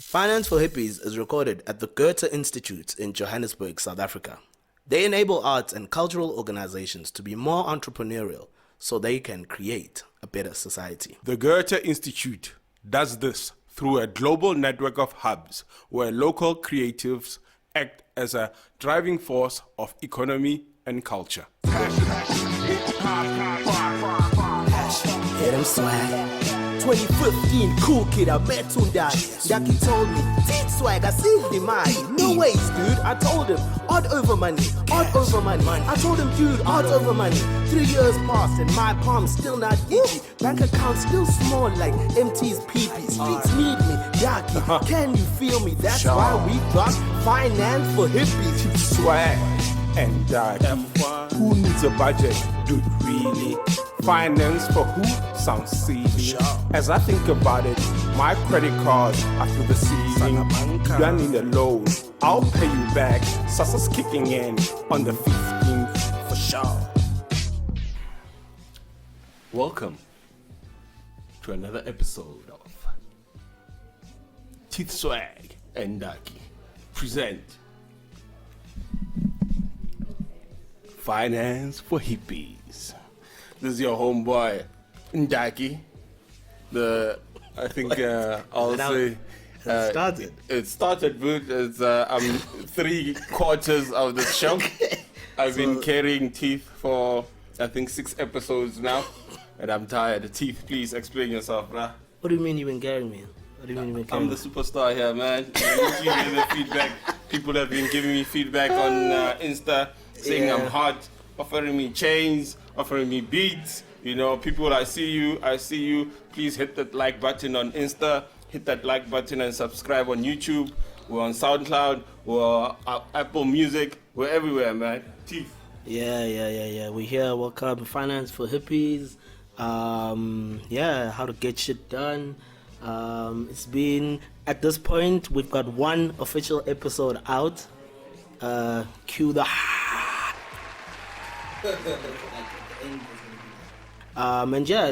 Finance for Hippies is recorded at the Goethe Institute in Johannesburg, South Africa. They enable arts and cultural organizations to be more entrepreneurial so they can create a better society. The Goethe Institute does this through a global network of hubs where local creatives act as a driving force of economy and culture. Hit him swag. 2015, cool kid, I met Ndarkie. Ndarkie told me, TeethSwag, I saved him, no ways, dude. I told him, odd over money. I told him, dude, odd over money. 3 years passed and my palm's still not itchy. Bank account still small like MT's peepees. Streets need me, Ndarkie, can you feel me? That's why we got Finance for Hippies. TeethSwag Ndarkie. Who needs a budget? Dude, really? Finance for who? Sounds silly. As I think about it, my credit cards are through the ceiling. You don't need a loan. I'll pay you back. Sasa's kicking in on the 15th for sure. Welcome to another episode of TeethSwag Ndarkie present Finance for Hippies. This is your homeboy Ndarkie. I think I'll say it started good. It's I'm 3/4 of the show. I've been carrying Teeth for I think 6 episodes now, and I'm tired. Teeth, please explain yourself, bruh. What do you mean you've been carrying me? What do you mean you've been carrying I'm the superstar here, man. You hear the feedback. People have been giving me feedback on Insta, saying I'm hot, offering me chains, offering me beats. You know, people, I see you. Please hit that like button on Insta, hit that like button and subscribe on YouTube. We're on SoundCloud, we're on Apple Music, we're everywhere, man. Teeth. Yeah. We're here. Welcome to Finance for Hippies. How to get shit done. It's been, at this point, we've got 1 official episode out. Cue the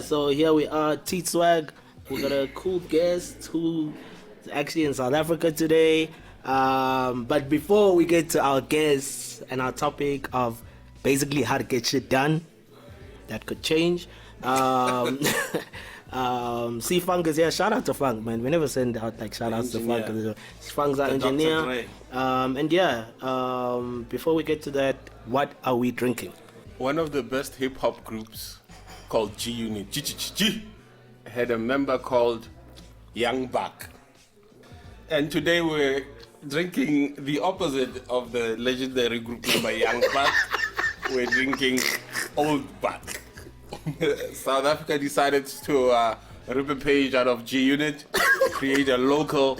so here we are, TeethSwag. We got a cool guest who is actually in South Africa today. But before we get to our guests and our topic of basically how to get shit done, that could change. See, Funk is here. Shout out to Funk, man. We never send out like shout outs to Funk. Funk's our engineer. Before we get to that, what are we drinking? One of the best hip hop groups called G Unit, G, had a member called Young Buck. And today we're drinking the opposite of the legendary group member Young Buck. We're drinking Old Buck. South Africa decided to rip a page out of G Unit, create a local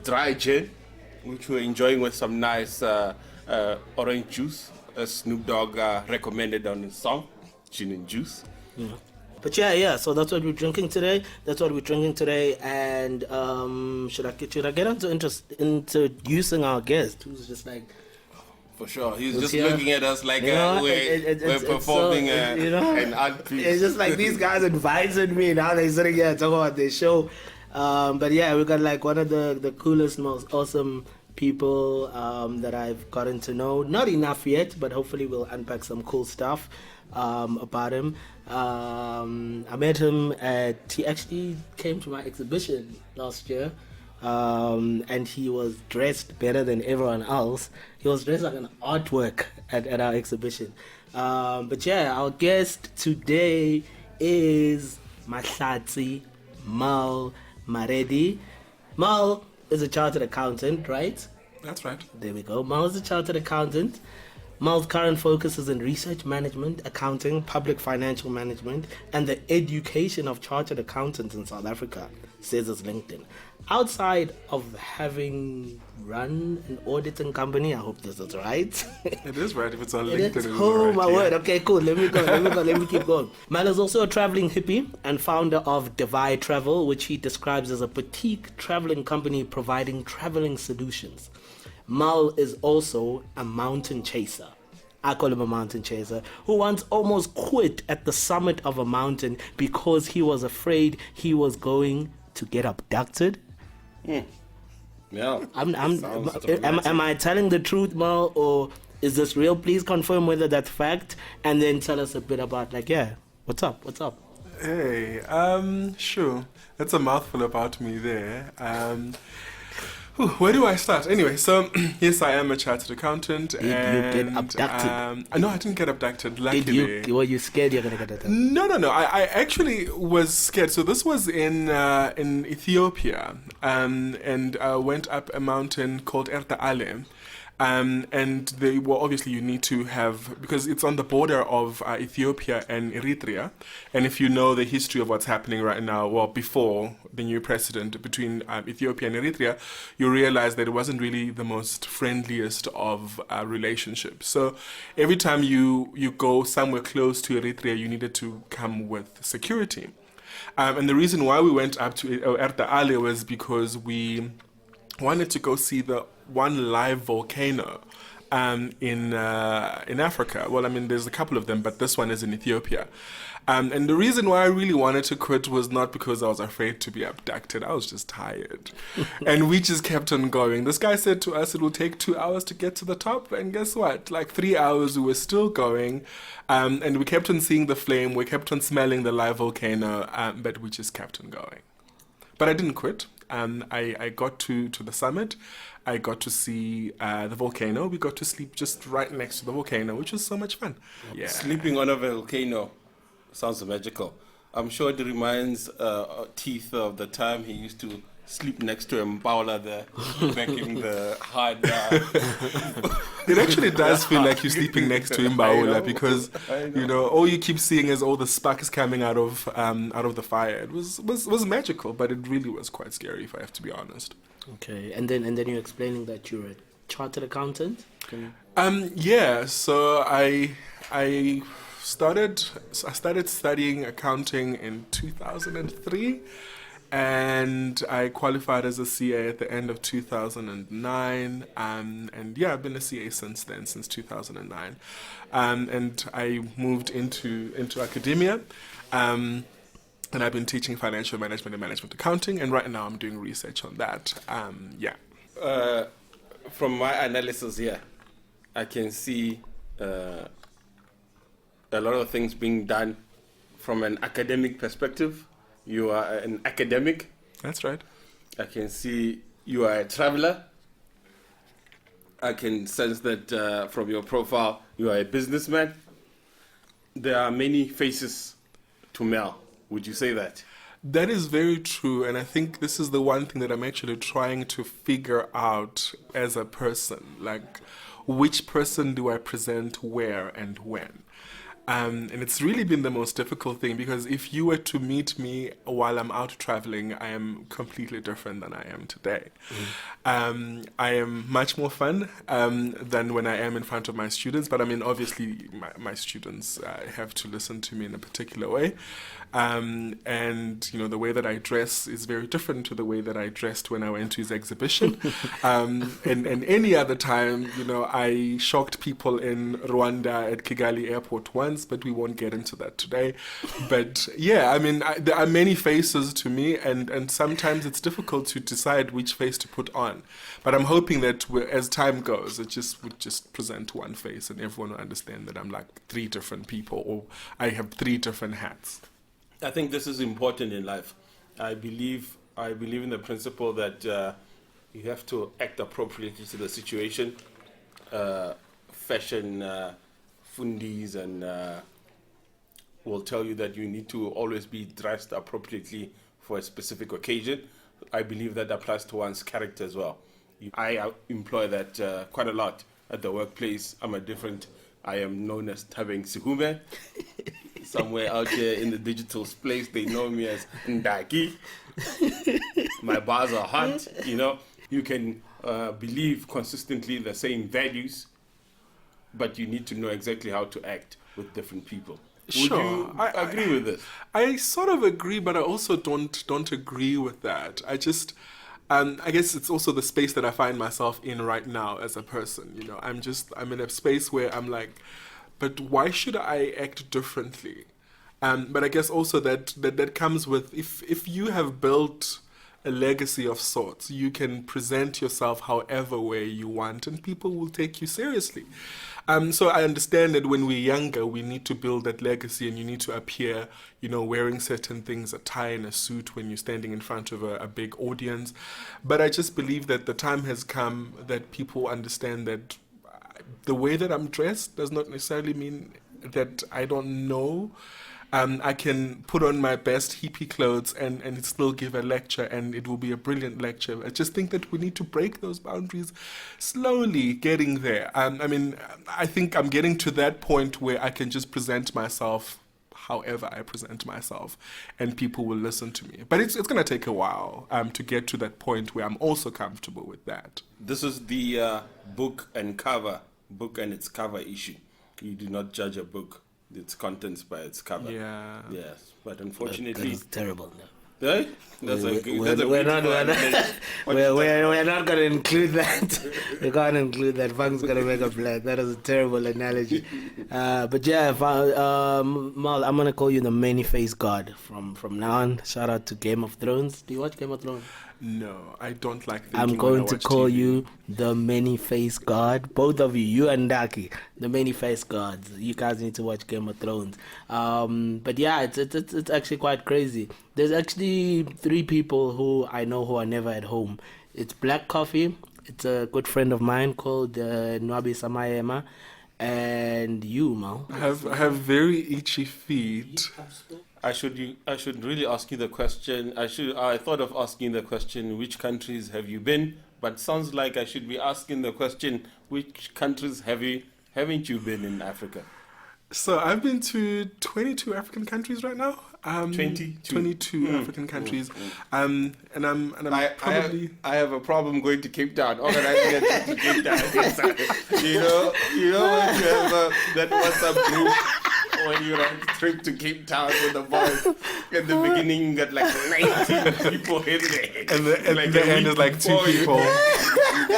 dry gin, which we're enjoying with some nice orange juice, as Snoop Dogg recommended on his song, Gin and Juice. Yeah. But so that's what we're drinking today. And should I get into introducing our guest, who's just like, for sure, he's just looking at us like we're performing an art piece. It's just like these guys invited me, now they're sitting here talking about their show. But yeah, we got like one of the coolest, most awesome people that I've gotten to know. Not enough yet, but hopefully we'll unpack some cool stuff about him. I met him he actually came to my exhibition last year. And he was dressed better than everyone else. He was dressed like an artwork at our exhibition. Our guest today is Mahlatsi Mel Maredi. Mel is a chartered accountant, right? That's right. There we go. Mel is a chartered accountant. Mel's current focus is in research management, accounting, public financial management, and the education of chartered accountants in South Africa, says his LinkedIn. Outside of having run an auditing company, I hope this is right. It is right if it's on LinkedIn. Oh, my word. Okay, cool. Let me go. Let me keep going. Mel is also a traveling hippie and founder of Davai Travel, which he describes as a boutique traveling company providing traveling solutions. Mel is also a mountain chaser. I call him a mountain chaser, who once almost quit at the summit of a mountain because he was afraid he was going to get abducted Yeah. Am I telling the truth, Mo, or is this real? Please confirm whether that's fact, and then tell us a bit about, like, what's up? Hey, sure. That's a mouthful about me there. Where do I start? Anyway, so yes, I am a chartered accountant. Did you get abducted? No, I didn't get abducted. Luckily, Were you scared you're gonna get abducted? No. I actually was scared. So this was in Ethiopia, and went up a mountain called Erta Ale. And they were obviously you need to have, because it's on the border of Ethiopia and Eritrea, and if you know the history of what's happening right now, well, before the new precedent between Ethiopia and Eritrea, you realize that it wasn't really the most friendliest of relationships. So every time you go somewhere close to Eritrea, you needed to come with security. And the reason why we went up to Erta Ale was because we wanted to go see the one live volcano in Africa. Well, I mean, there's a couple of them, but this one is in Ethiopia. And the reason why I really wanted to quit was not because I was afraid to be abducted. I was just tired. And we just kept on going. This guy said to us it will take 2 hours to get to the top. And guess what? Like 3 hours, we were still going. And we kept on seeing the flame. We kept on smelling the live volcano. But we just kept on going. But I didn't quit. I got to the summit. I got to see the volcano. We got to sleep just right next to the volcano, which was so much fun. Yeah. Sleeping on a volcano sounds magical. I'm sure it reminds Teeth of the time he used to sleep next to Mpaula there, making the hard. It actually does feel like you're sleeping next to Mbaula because all you keep seeing is all the sparks coming out of the fire. It was magical, but it really was quite scary, if I have to be honest. Okay, and then you're explaining that you're a chartered accountant. Yeah. So I started studying accounting in 2003. And I qualified as a CA at the end of 2009. And yeah, I've been a CA since then, since 2009. And I moved into academia. And I've been teaching financial management and management accounting. And right now I'm doing research on that. From my analysis here, I can see a lot of things being done from an academic perspective. You are an academic. That's right. I can see you are a traveler. I can sense that from your profile, you are a businessman. There are many faces to Mel. Would you say that? That is very true, and I think this is the one thing that I'm actually trying to figure out as a person. Like, which person do I present where and when? And it's really been the most difficult thing because if you were to meet me while I'm out traveling, I am completely different than I am today. I am much more fun than when I am in front of my students. But I mean, obviously, my students have to listen to me in a particular way. And, the way that I dress is very different to the way that I dressed when I went to his exhibition. And any other time, I shocked people in Rwanda at Kigali airport once, but we won't get into that today. But yeah, I mean, there are many faces to me, and sometimes it's difficult to decide which face to put on. But I'm hoping that as time goes, would just present one face and everyone will understand that I'm like 3 different people, or I have 3 different hats. I think this is important in life. I believe in the principle that you have to act appropriately to the situation. Fashion fundies and will tell you that you need to always be dressed appropriately for a specific occasion. I believe that applies to one's character as well. I employ that quite a lot at the workplace. I am known as Tabeng Sihume. Somewhere out here in the digital space, they know me as Ndarkie. My bars are hot, You can believe consistently the same values, but you need to know exactly how to act with different people. Sure. Would you agree with this? I sort of agree, but I also don't agree with that. I guess it's also the space that I find myself in right now as a person. I'm in a space where I'm like, but why should I act differently? But I guess also that comes with if you have built a legacy of sorts. You can present yourself however way you want, and people will take you seriously. So I understand that when we're younger, we need to build that legacy, and you need to appear, wearing certain things, a tie and a suit when you're standing in front of a big audience. But I just believe that the time has come that people understand that the way that I'm dressed does not necessarily mean that I don't know. I can put on my best hippie clothes and still give a lecture, and it will be a brilliant lecture. I just think that we need to break those boundaries, slowly getting there. I think I'm getting to that point where I can just present myself however I present myself, and people will listen to me. But it's going to take a while to get to that point where I'm also comfortable with that. This is the book and its cover issue. You do not judge a book, its contents by its cover. Yeah. Yes, but unfortunately, That's terrible. No. Right? We're not going to include that. We can't include that. Funk's going to make a plan. That is a terrible analogy. But yeah, Mal, I'm going to call you the many-faced god from now on. Shout out to Game of Thrones. Do you watch Game of Thrones? No, I don't like thinking I'm going when I to watch call TV. you the many-faced god. Both of you and Ndarkie, the many-faced gods. You guys need to watch Game of Thrones. But yeah, it's actually quite crazy. There's actually 3 people who I know who are never at home. It's Black Coffee. It's a good friend of mine called Nwabi Samayema. And you, Mal. I have very itchy feet. I should really ask you the question. I thought of asking the question, which countries have you been? But sounds like I should be asking the question, which countries haven't you been in Africa? So I've been to 22 African countries right now. 22 African countries. And I'm probably. I have a problem going to Cape Town, organizing a trip to Cape Town. you know when you have that WhatsApp group when you're on a trip to Cape Town with the boys. At the beginning, you got like 19 people in there. And the end is like 2 people.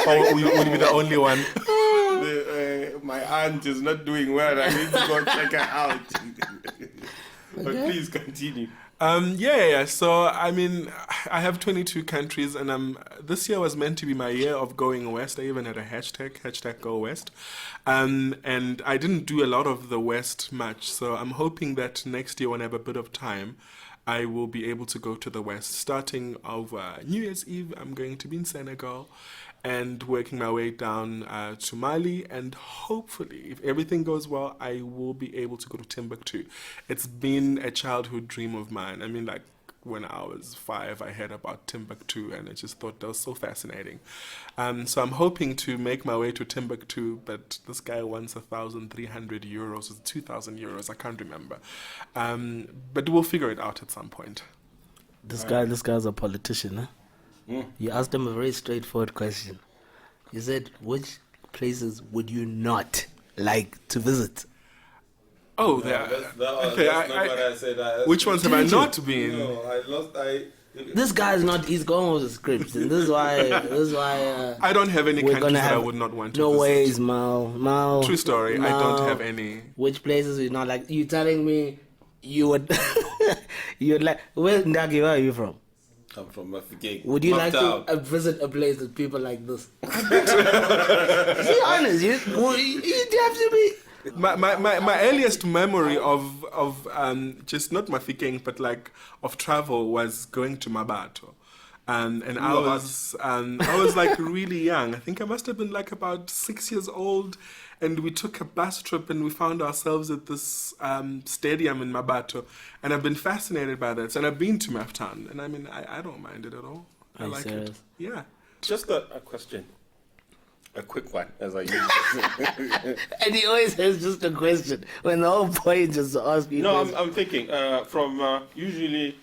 Or would be the only one. My aunt is not doing well. I need to go check her out. But please continue. Yeah. So, I have 22 countries, and this year was meant to be my year of going west. I even had a hashtag Go West. And I didn't do a lot of the West much. So I'm hoping that next year when I have a bit of time, I will be able to go to the West. Starting over New Year's Eve, I'm going to be in Senegal and working my way down to Mali, and hopefully, if everything goes well, I will be able to go to Timbuktu. It's been a childhood dream of mine. When I was 5, I heard about Timbuktu, and I just thought that was so fascinating. So I'm hoping to make my way to Timbuktu, but this guy wants 1,300 euros, or 2,000 euros, I can't remember. But we'll figure it out at some point. This guy's a politician, huh? You asked him a very straightforward question. You said, which places would you not like to visit? Oh, that's not what I said. Which ones have I not been? No, This guy's not. He's going with the script, and this is why. I don't have any countries that I would not want to no visit. ways, Mal. True story. I don't have any. Which places you not like? You telling me you would? You'd like? Where Ndarkie? Where are you from? I'm from Mahlatsi. Would you like to visit a place with people like this? Be honest. You have to be. My earliest memory of just not Mafikeng, but like of travel was going to Mabato. And I was like really young. I think I must have been like about 6 years old, and we took a bus trip and we found ourselves at this stadium in Mabato, and I've been fascinated by that. And I've been to Maftown, and I don't mind it at all. I like it. Yeah. Just a question. A quick one, as I usually say. And he always has just a question when the whole point is to ask you. No, I'm thinking usually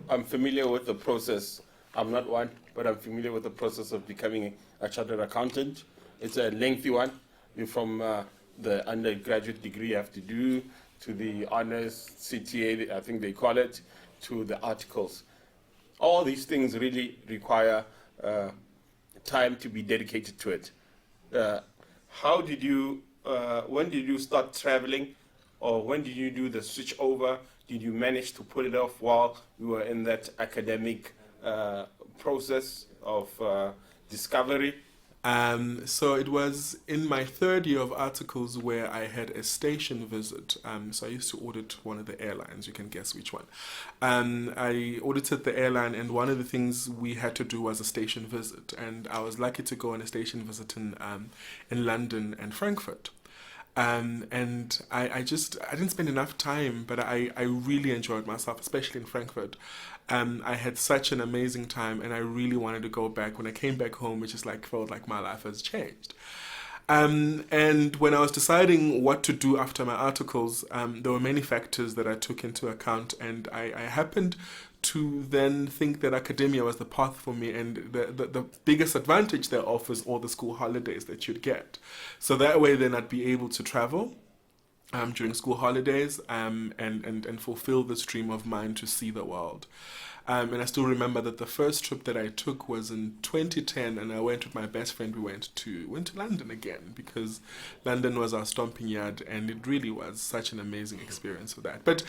I'm familiar with the process. I'm not one, but I'm familiar with the process of becoming a chartered accountant. It's a lengthy one. You're from the undergraduate degree you have to do, to the honors CTA, I think they call it, to the articles. All these things really require time to be dedicated to it. How did you, when did you start traveling, or when did you do the switch over did you manage to pull it off while you were in that academic process of discovery? So it was in my third year of articles where I had a station visit. So I used to audit one of the airlines. You can guess which one. I audited the airline, and one of the things we had to do was a station visit. And I was lucky to go on a station visit in London and Frankfurt. And I didn't spend enough time, but I really enjoyed myself, especially in Frankfurt. I had such an amazing time, and I really wanted to go back. When I came back home, it just felt like my life has changed. And when I was deciding what to do after my articles, there were many factors that I took into account, and I happened to then think that academia was the path for me, and the biggest advantage thereof was all the school holidays that you'd get. So that way then I'd be able to travel during school holidays and fulfill this dream of mine to see the world. And I still remember that the first trip that I took was in 2010, and I went with my best friend. We went to London again, because London was our stomping yard, and it really was such an amazing experience for that. But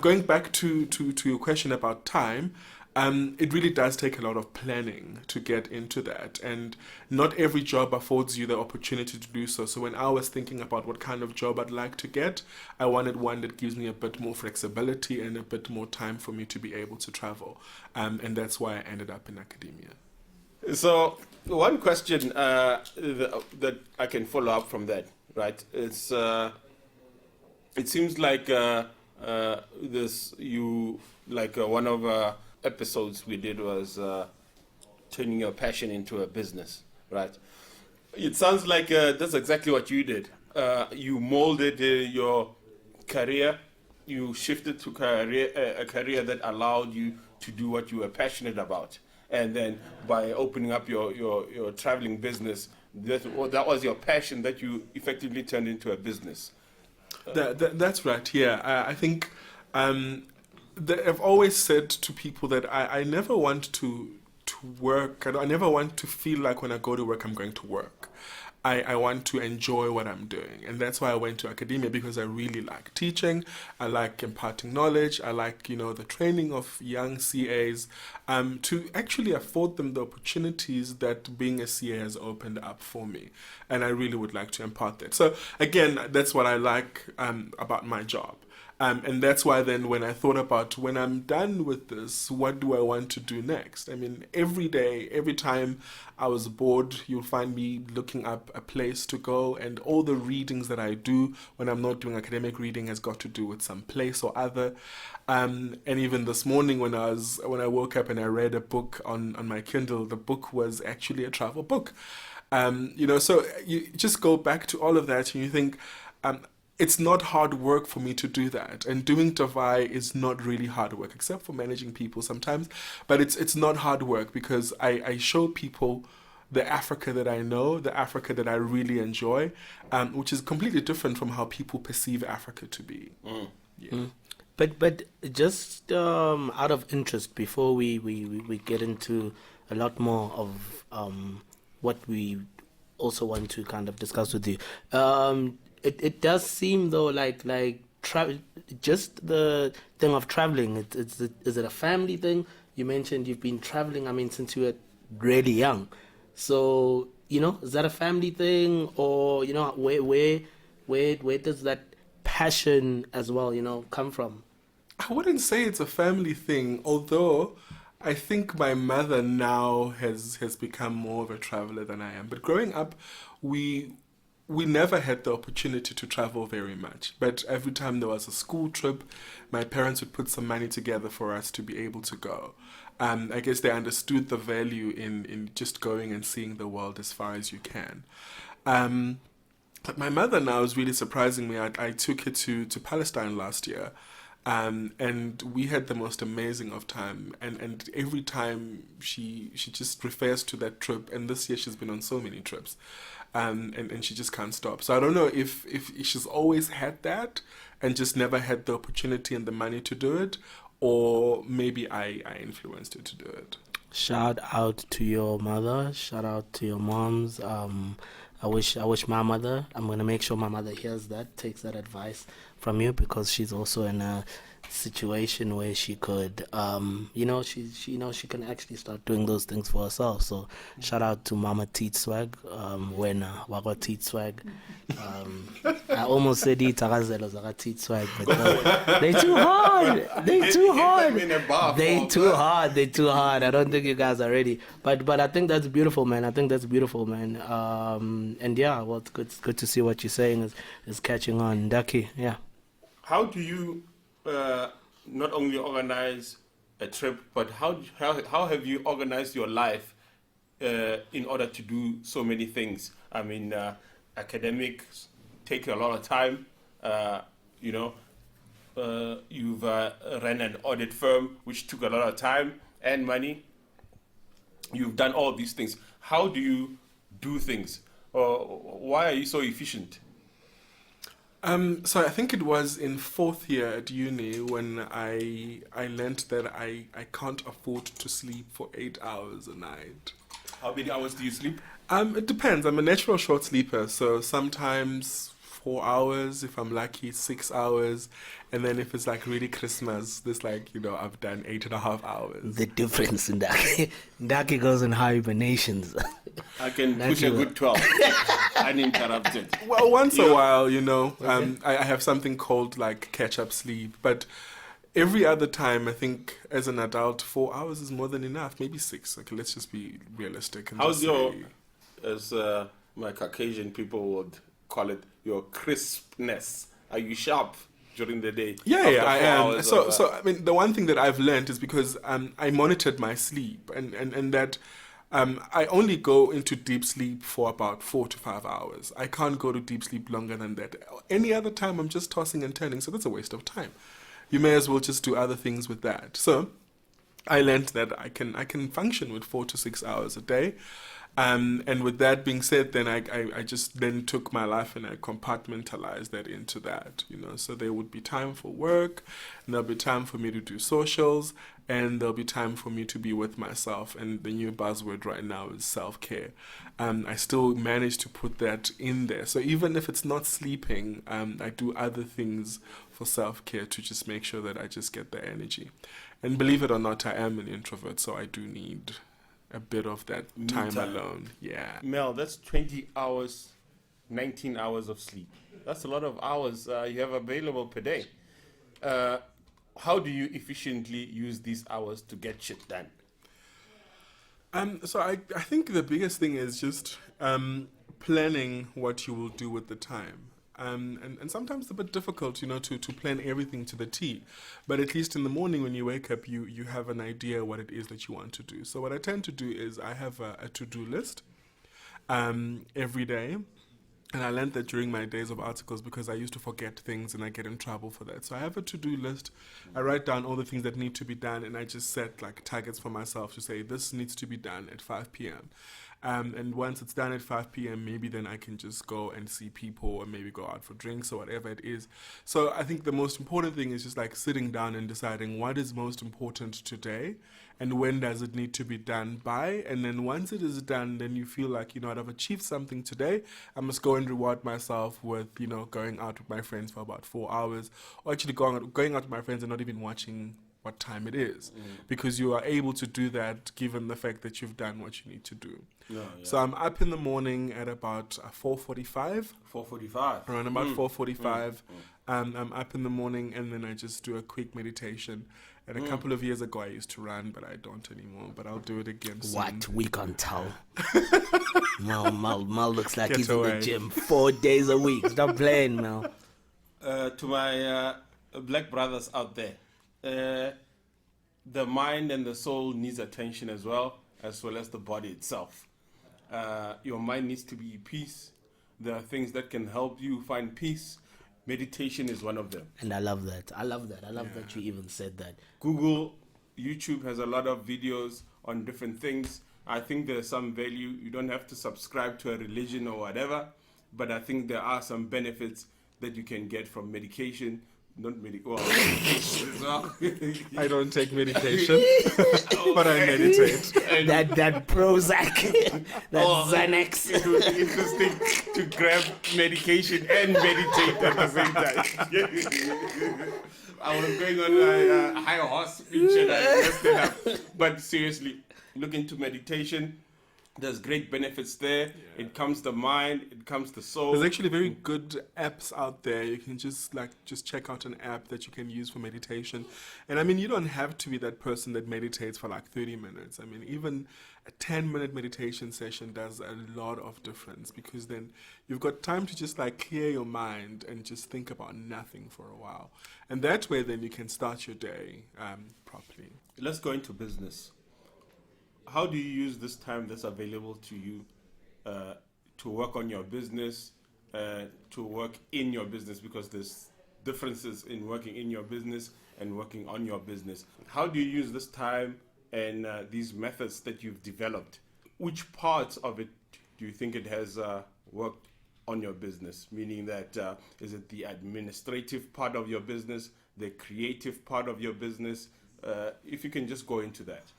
going back to your question about time, it really does take a lot of planning to get into that, and not every job affords you the opportunity to do so. So when I was thinking about what kind of job I'd like to get, I wanted one that gives me a bit more flexibility and a bit more time for me to be able to travel, and that's why I ended up in academia. So one question that I can follow up from that, right? It's it seems like one of episodes we did was turning your passion into a business, right? It sounds like that's exactly what you did. You molded your career. You shifted to a career that allowed you to do what you were passionate about. And then by opening up your traveling business, that was your passion that you effectively turned into a business. That's right, yeah. I think I've always said to people that I never want to work. I never want to feel like when I go to work, I'm going to work. I want to enjoy what I'm doing. And that's why I went to academia, because I really like teaching. I like imparting knowledge. I like, the training of young CAs to actually afford them the opportunities that being a CA has opened up for me. And I really would like to impart that. So again, that's what I like about my job. And that's why then when I thought about, when I'm done with this, what do I want to do next? I mean, every day, every time I was bored, you'll find me looking up a place to go, and all the readings that I do when I'm not doing academic reading has got to do with some place or other. And even this morning when I woke up and I read a book on my Kindle, the book was actually a travel book. So you just go back to all of that and you think, it's not hard work for me to do that. And doing Davai is not really hard work, except for managing people sometimes. But it's not hard work, because I show people the Africa that I know, the Africa that I really enjoy, which is completely different from how people perceive Africa to be. Yeah. But just out of interest, before we get into a lot more of what we also want to kind of discuss with you, it does seem though like just the thing of traveling. Is it a family thing? You mentioned you've been traveling, since you were really young. So, is that a family thing, or where does that passion as well, come from? I wouldn't say it's a family thing, although I think my mother now has become more of a traveler than I am. But growing up, we never had the opportunity to travel very much. But every time there was a school trip, my parents would put some money together for us to be able to go. I guess they understood the value in just going and seeing the world as far as you can. But my mother now is really surprising me. I took her to Palestine last year. And we had the most amazing of time, and every time she just refers to that trip, and this year she's been on so many trips, and she just can't stop. So I don't know if she's always had that and just never had the opportunity and the money to do it, or maybe I influenced her to do it. Shout out to your mother, shout out to your moms. I wish my mother, I'm going to make sure my mother hears that, takes that advice from you, because she's also in a situation where she could, she can actually start doing those things for herself. So shout out to Mama TeethSwag, when Wagwa TeethSwag. I almost said Itagazelo Zaga TeethSwag, but they too hard. They too hard. They too hard. I don't think you guys are ready. But I think that's beautiful, man. And yeah, well, it's good to see what you're saying is catching on. Ndarkie, yeah. How do you not only organize a trip, but how have you organized your life in order to do so many things? I mean, academics take a lot of time. You've ran an audit firm, which took a lot of time and money. You've done all these things. How do you do things? Why are you so efficient? So I think it was in 4th year at uni when I learned that I can't afford to sleep for 8 hours a night. How many hours do you sleep? It depends. I'm a natural short sleeper, so sometimes 4 hours, if I'm lucky, 6 hours, and then if it's like really Christmas, this I've done 8.5 hours. The difference in Ndarkie goes in hibernations. I can push a good 12 uninterrupted. Well, once a while, I have something called like catch-up sleep, but every other time, I think as an adult, 4 hours is more than enough. Maybe 6. Okay, let's just be realistic. And how's as my Caucasian people would call it, your crispness? Are you sharp during the day? Yeah, I am. So I mean, the one thing that I've learned is because I monitored my sleep and that I only go into deep sleep for about 4 to 5 hours. I can't go to deep sleep longer than that. Any other time, I'm just tossing and turning, so that's a waste of time. You may as well just do other things with that. So I learned that I can function with 4 to 6 hours a day. And with that being said, then I just then took my life and I compartmentalized that into that, So there would be time for work, and there'll be time for me to do socials, and there'll be time for me to be with myself. And the new buzzword right now is self-care. I still manage to put that in there. So even if it's not sleeping, I do other things for self-care to just make sure that I just get the energy. And believe it or not, I am an introvert, so I do need a bit of that time alone. Yeah. Mel, that's 20 hours, 19 hours of sleep. That's a lot of hours you have available per day. How do you efficiently use these hours to get shit done? So I think the biggest thing is just planning what you will do with the time. And sometimes it's a bit difficult, to plan everything to the T. But at least in the morning when you wake up, you have an idea what it is that you want to do. So what I tend to do is I have a to-do list every day. And I learned that during my days of articles because I used to forget things and I get in trouble for that. So I have a to-do list. I write down all the things that need to be done, and I just set like targets for myself to say this needs to be done at 5 p.m. And once it's done at 5 p.m., maybe then I can just go and see people or maybe go out for drinks or whatever it is. So I think the most important thing is just like sitting down and deciding what is most important today and when does it need to be done by. And then once it is done, then you feel like, I've achieved something today. I must go and reward myself with, going out with my friends for about 4 hours, or actually going out with my friends and not even watching what time it is, because you are able to do that given the fact that you've done what you need to do. So I'm up in the morning at about 4:45. 4:45. Around about 4:45. I'm up in the morning and then I just do a quick meditation. And a couple of years ago I used to run, but I don't anymore. But I'll do it again soon. What? We can't tell. Mal looks like he's in the gym 4 days a week. Stop playing, Mal. To my black brothers out there, the mind and the soul needs attention as well as the body itself. Your mind needs to be at peace. There are things that can help you find peace. Meditation is one of them. And I love that. I love that you even said that. Google, YouTube has a lot of videos on different things. I think there's some value. You don't have to subscribe to a religion or whatever, but I think there are some benefits that you can get from medication. Medication as well. I don't take medication, but I meditate. That Prozac, that Xanax. It would be interesting to grab medication and meditate at the same time. I was going on a high horse speech and I messed it up. But seriously, look into meditation. There's great benefits there. It calms the mind. It calms the soul. There's actually very good apps out there. You can just check out an app that you can use for meditation. And I mean, you don't have to be that person that meditates for like 30 minutes. I mean, even a 10-minute meditation session does a lot of difference, because then you've got time to just like clear your mind and just think about nothing for a while. And that way then you can start your day properly. Let's go into business. How do you use this time that's available to you to work on your business, to work in your business? Because there's differences in working in your business and working on your business. How do you use this time and these methods that you've developed? Which parts of it do you think it has worked on your business? Meaning that is it the administrative part of your business, the creative part of your business? If you can just go into that.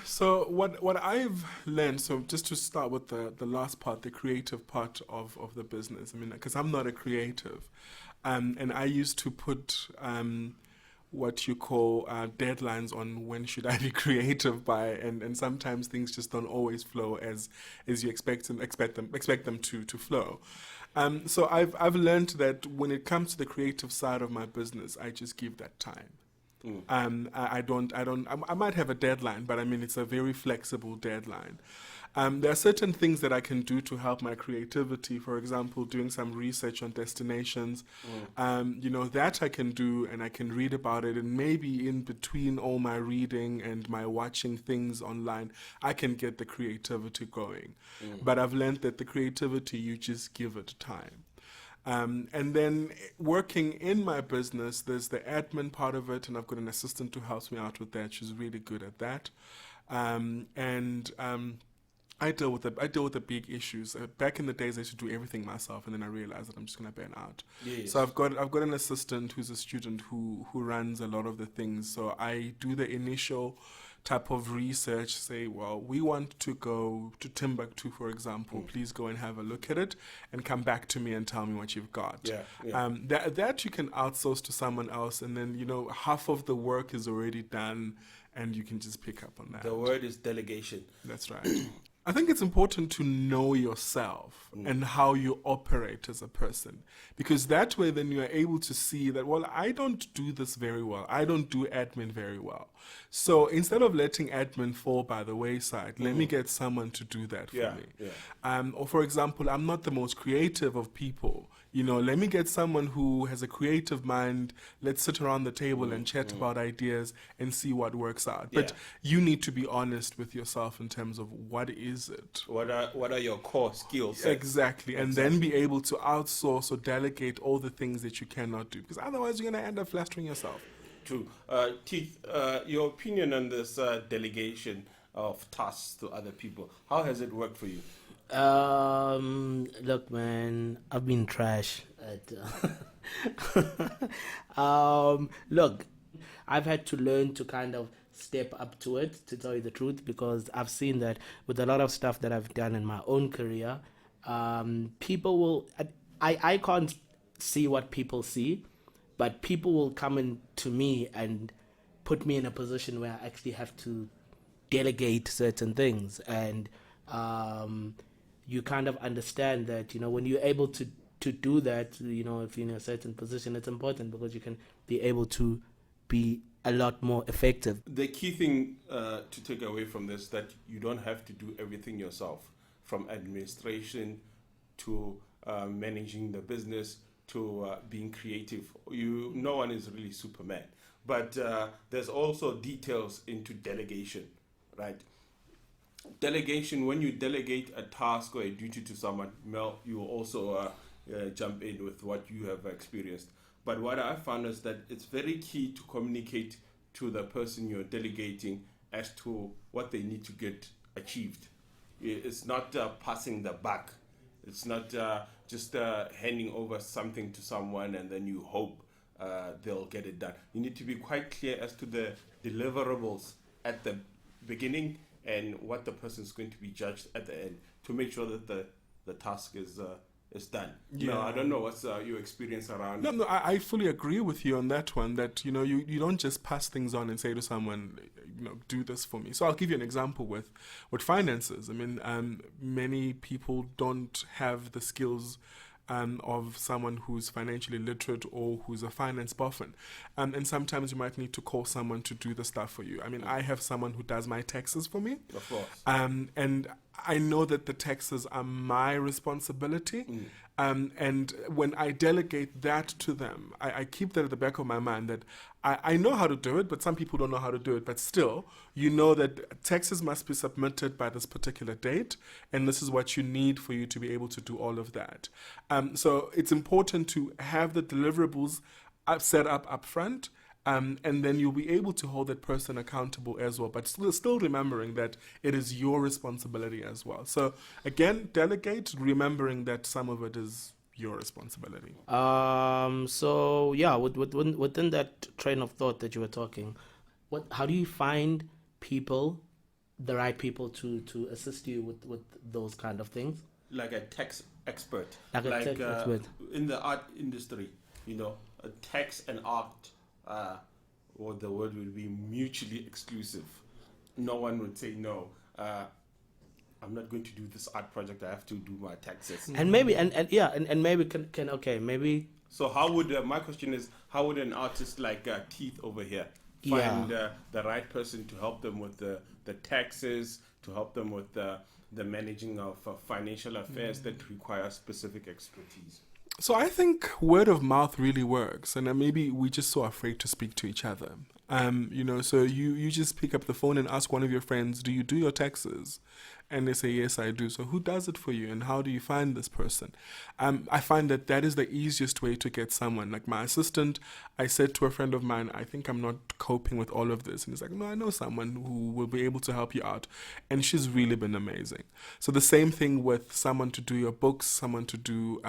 So what I've learned, so just to start with the last part, the creative part of the business, I mean, because I'm not a creative, and I used to put what you call deadlines on when should I be creative by, and sometimes things just don't always flow as you expect them to flow. So I've learned that when it comes to the creative side of my business, I just give that time. I might have a deadline, but I mean, it's a very flexible deadline. There are certain things that I can do to help my creativity. For example, doing some research on destinations. That I can do, and I can read about it, and maybe in between all my reading and my watching things online, I can get the creativity going. But I've learned that the creativity, you just give it time. And then working in my business, there's the admin part of it, and I've got an assistant who helps me out with that. She's really good at that. I deal with the big issues. Back in the days, I used to do everything myself, and then I realized that I'm just gonna burn out. Yes. So I've got an assistant who's a student who runs a lot of the things. So I do the initial type of research, say, well, we want to go to Timbuktu, for example. Please go and have a look at it and come back to me and tell me what you've got. That you can outsource to someone else, and then, half of the work is already done, and you can just pick up on that. The word is delegation. That's right. I think it's important to know yourself and how you operate as a person, because that way then you are able to see that, well, I don't do this very well. I don't do admin very well. So instead of letting admin fall by the wayside, let me get someone to do that for me. Yeah. Or for example, I'm not the most creative of people. Let me get someone who has a creative mind. Let's sit around the table and chat about ideas and see what works out. But you need to be honest with yourself in terms of what is it. What are your core skills? Exactly. And then be able to outsource or delegate all the things that you cannot do. Because otherwise you're going to end up flustering yourself. True. Teeth, your opinion on this delegation of tasks to other people, how has it worked for you? Look, man, I've been trash at. Look, I've had to learn to kind of step up to it, to tell you the truth, because I've seen that with a lot of stuff that I've done in my own career, people will. I can't see what people see, but people will come in to me and put me in a position where I actually have to delegate certain things, and you kind of understand that, when you're able to do that, if you're in a certain position, it's important because you can be able to be a lot more effective. The key thing to take away from this, that you don't have to do everything yourself, from administration to managing the business to being creative. No one is really Superman, but there's also details into delegation, right? Delegation, when you delegate a task or a duty to someone, Mel, you will also jump in with what you have experienced. But what I found is that it's very key to communicate to the person you're delegating as to what they need to get achieved. It's not passing the buck. It's not just handing over something to someone and then you hope they'll get it done. You need to be quite clear as to the deliverables at the beginning and what the person is going to be judged at the end, to make sure that the task is it's done. No, I don't know what's your experience around. No, I fully agree with you on that one, that, you know, you don't just pass things on and say to someone, you know, do this for me. So I'll give you an example with finances. I mean, many people don't have the skills of someone who's financially literate or who's a finance buffin. And sometimes you might need to call someone to do the stuff for you. I mean, I have someone who does my taxes for me. Of course. And I know that the taxes are my responsibility. And when I delegate that to them, I keep that at the back of my mind, that I know how to do it, but some people don't know how to do it. But still, you know that taxes must be submitted by this particular date, and this is what you need for you to be able to do all of that. So it's important to have the deliverables set up front. And then you'll be able to hold that person accountable as well, but still remembering that it is your responsibility as well. So again, delegate, remembering that some of it is your responsibility. So yeah, within that train of thought that you were talking, how do you find people, the right people to assist you with those kind of things? Like a tax expert. Like a tax expert. In the art industry, you know, a tax and art, or the word will be mutually exclusive. No one would say no. I'm not going to do this art project. I have to do my taxes. And maybe and maybe can okay, maybe. So how would my question is, how would an artist like Teeth over here find the right person to help them with the taxes, to help them with the managing of financial affairs that require specific expertise? So I think word of mouth really works, and maybe we're just so afraid to speak to each other. You know, so you just pick up the phone and ask one of your friends, do you do your taxes? And they say, yes, I do. So who does it for you, and how do you find this person? I find that is the easiest way to get someone. Like my assistant, I said to a friend of mine, I think I'm not coping with all of this. And he's like, no, I know someone who will be able to help you out. And she's really been amazing. So the same thing with someone to do your books, someone to do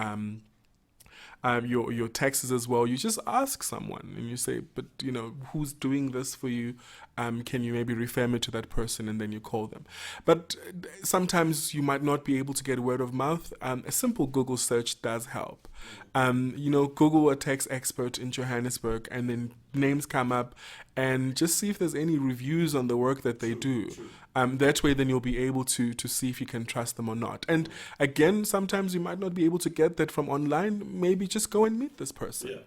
your taxes as well. You just ask someone and you say, but you know, who's doing this for you? Can you maybe refer me to that person? And then you call them. But sometimes you might not be able to get word of mouth. A simple Google search does help. You know, Google a tax expert in Johannesburg, and then names come up, and just see if there's any reviews on the work that they do. That way then you'll be able to see if you can trust them or not. And again, sometimes you might not be able to get that from online. Maybe just go and meet this person. Yeah.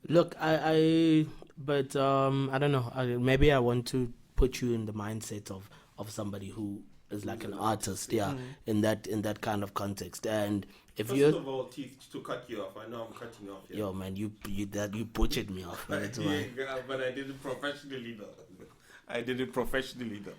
Look, I don't know. Maybe I want to put you in the mindset of somebody who is like an artist, in that kind of context. And if First of all, Teeth, to cut you off, I know I'm cutting you off. Yeah. Yo, man, you butchered me off. Man. That's why. Yeah, but I did it professionally though.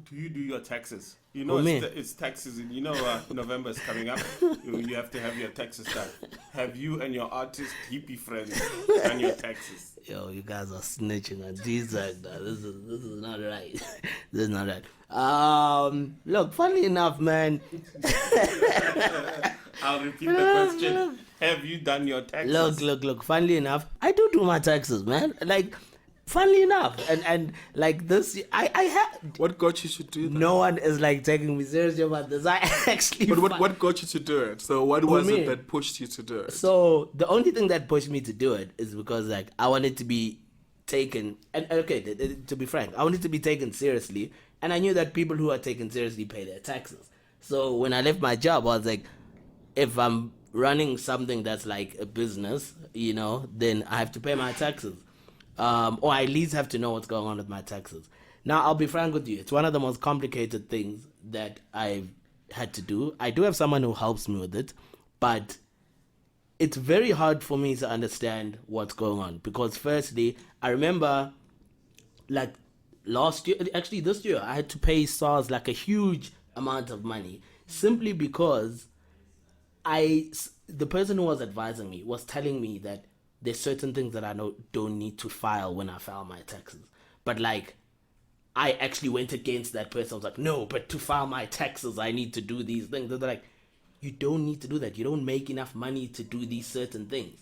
Do you do your taxes? You know, it's taxes. And you know, November is coming up. You have to have your taxes done. Have you and your artist hippie friends done your taxes? Yo, you guys are snitching on TeethSwag. This is not right. This is not right. Look, funny enough, man. I'll repeat the question. Have you done your taxes? Look. Funnily enough, I do my taxes, man. Like. Funnily enough, and like this, I have. What got you to do that? No one is like taking me seriously about this. I actually. But what got you to do it? So what was it that pushed you to do it? So the only thing that pushed me to do it is because like I wanted to be taken, and okay, to be frank, I wanted to be taken seriously, and I knew that people who are taken seriously pay their taxes. So when I left my job, I was like, if I'm running something that's like a business, you know, then I have to pay my taxes. Or I at least have to know what's going on with my taxes. Now, I'll be frank with you. It's one of the most complicated things that I've had to do. I do have someone who helps me with it, but it's very hard for me to understand what's going on. Because firstly, I remember like last year, actually this year, I had to pay SARS like a huge amount of money simply because the person who was advising me was telling me that there's certain things that I don't need to file when I file my taxes. But like, I actually went against that person. I was like, no, but to file my taxes, I need to do these things. They're like, you don't need to do that. You don't make enough money to do these certain things.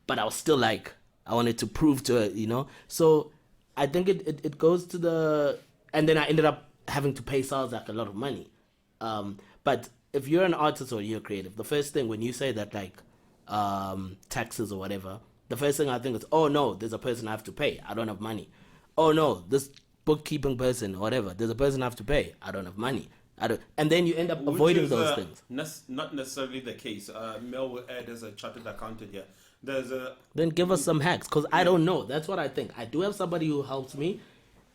But I was still like, I wanted to prove to it, you know? So I think it goes to and then I ended up having to pay SARS like a lot of money. But if you're an artist or you're creative, the first thing when you say that, like, taxes or whatever, the first thing I think is, oh no, there's a person I have to pay. I don't have money. Oh no, this bookkeeping person or whatever, there's a person I have to pay. I don't have money. And then you end up avoiding those things. Not necessarily the case. Mel will add as a chartered accountant here. Then give us some hacks, because I don't know. That's what I think. I do have somebody who helps me,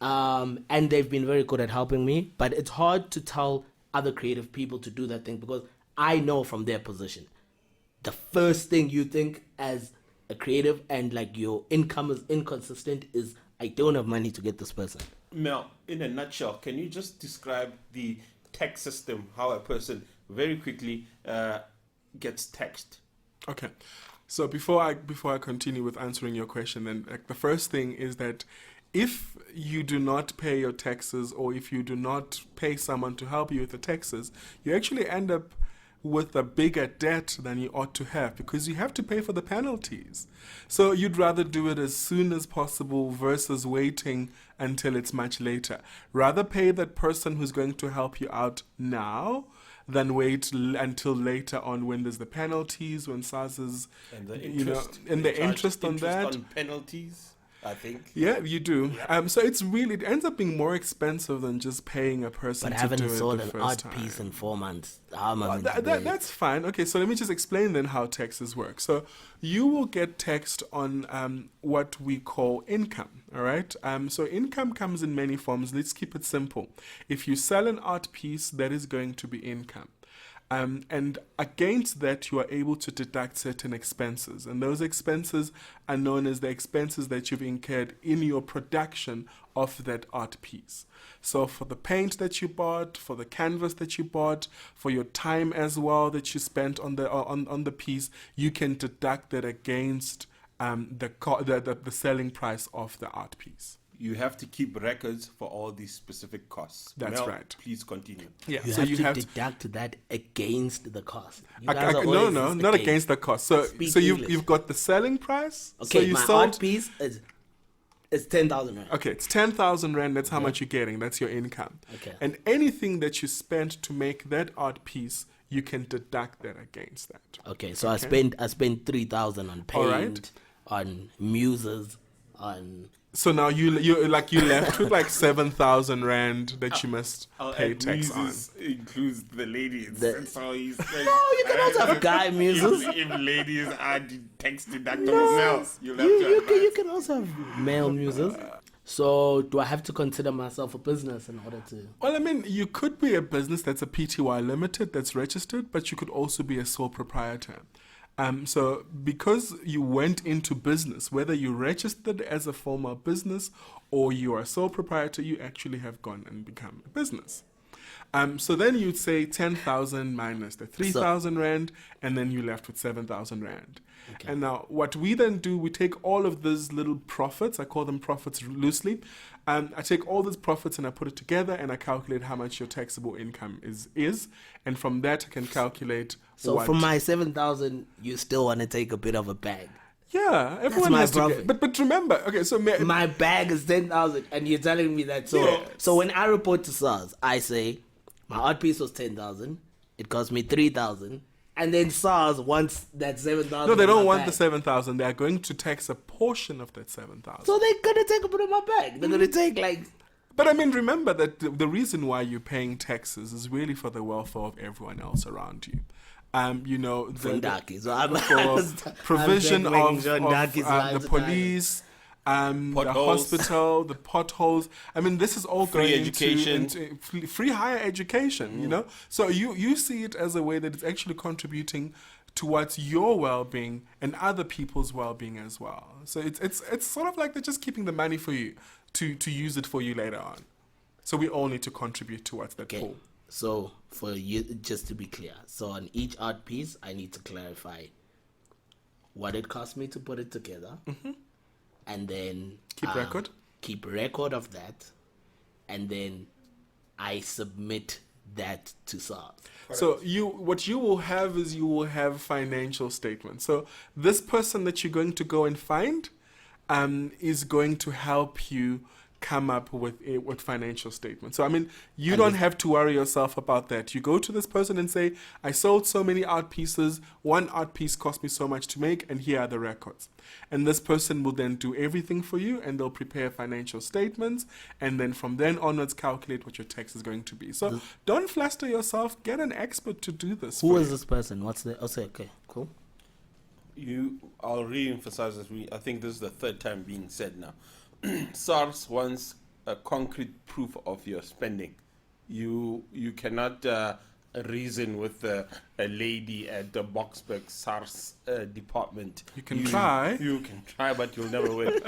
and they've been very good at helping me, but it's hard to tell other creative people to do that thing, because I know from their position, the first thing you think as a creative and like your income is inconsistent is, I don't have money to get this person. Mel, in a nutshell, can you just describe the tax system, how a person very quickly gets taxed? Okay. So before I continue with answering your question, then like, the first thing is that if you do not pay your taxes, or if you do not pay someone to help you with the taxes, you actually end up with a bigger debt than you ought to have, because you have to pay for the penalties. So you'd rather do it as soon as possible versus waiting until it's much later. Rather pay that person who's going to help you out now than wait until later on when there's the penalties, when SARS is, and the interest, you know, and the interest on that. On penalties, I think. Yeah, you do. Yeah. So it ends up being more expensive than just paying a person But to do it the having sold an art time. piece in 4 months, how am I meant to do it? That's fine. Okay, so let me just explain then how taxes work. So you will get taxed on what we call income, all right? So income comes in many forms. Let's keep it simple. If you sell an art piece, that is going to be income. And against that, you are able to deduct certain expenses. And those expenses are known as the expenses that you've incurred in your production of that art piece. So for the paint that you bought, for the canvas that you bought, for your time as well that you spent on the piece, you can deduct that against the selling price of the art piece. You have to keep records for all these specific costs. That's Mel, right. Please continue. Yeah. You So have you to have deduct that against the cost. You No, guys are always not against the cost. So Speak you've English. got the selling price. Okay, so you my sold. art piece is 10,000 rand. Okay, it's 10,000 rand. That's how much you're getting. That's your income. Okay. And anything that you spent to make that art piece, you can deduct that against that. Okay, so I spent 3,000 on All paint, right. on muses, on. So now you left with like 7,000 rand that you must pay And tax on. muses includes the ladies. The- That's how he's saying. No, you can also have guy muses. If ladies are tax deductible Mels, you'll have to You can also have male muses. So do I have to consider myself a business in order to? Well, I mean, you could be a business that's a PTY limited, that's registered, but you could also be a sole proprietor. So because you went into business, whether you registered as a formal business or you are a sole proprietor, you actually have gone and become a business. So then you'd say 10,000 minus the 3,000 rand, and then you're left with 7,000 rand. Okay. And now what we then do, we take all of these little profits, I call them profits loosely. I take all these profits and I put it together and I calculate how much your taxable income is. And from that I can calculate So what... from my 7,000, you still want to take a bit of a bag. Yeah, everyone my has to profit. get... But remember, okay, so... My bag is 10,000, and you're telling me that. So Yes. so when I report to SARS, I say my art piece was 10,000. It cost me 3,000. And then SARS wants that 7,000. No, they in don't my want bag. the 7,000. They are going to tax a portion of that 7,000. So they're gonna take a bit of my bag. They're gonna take like. But I mean, remember that the reason why you're paying taxes is really for the welfare of everyone else around you. You know, Ndarkie. So I'm for provision of Ndarkie's line the to police, the Potholes. hospital, the potholes. I mean, this is all Free going education. into free higher education. You know, so you see it as a way that it's actually contributing towards your well-being and other people's well-being as well. So it's sort of like they're just keeping the money for you to use it for you later on. So we all need to contribute towards that Okay. pool. So for you, just to be clear, so on each art piece, I need to clarify what it cost me to put it together, and then Keep record. Keep record of that, and then I submit that to SARS. So what you will have is you will have financial statements. So this person that you're going to go and find is going to help you come up with financial statements. So, I mean, you don't have to worry yourself about that. You go to this person and say, I sold so many art pieces, one art piece cost me so much to make, and here are the records. And this person will then do everything for you, and they'll prepare financial statements, and then from then onwards calculate what your tax is going to be. So don't fluster yourself. Get an expert to do this. Who is this person? What's the... Okay, cool. I'll re-emphasize this. I think this is the third time being said now. SARS wants a concrete proof of your spending. You cannot reason with a lady at the Boksburg SARS department. You can try. You can try, but you'll never win.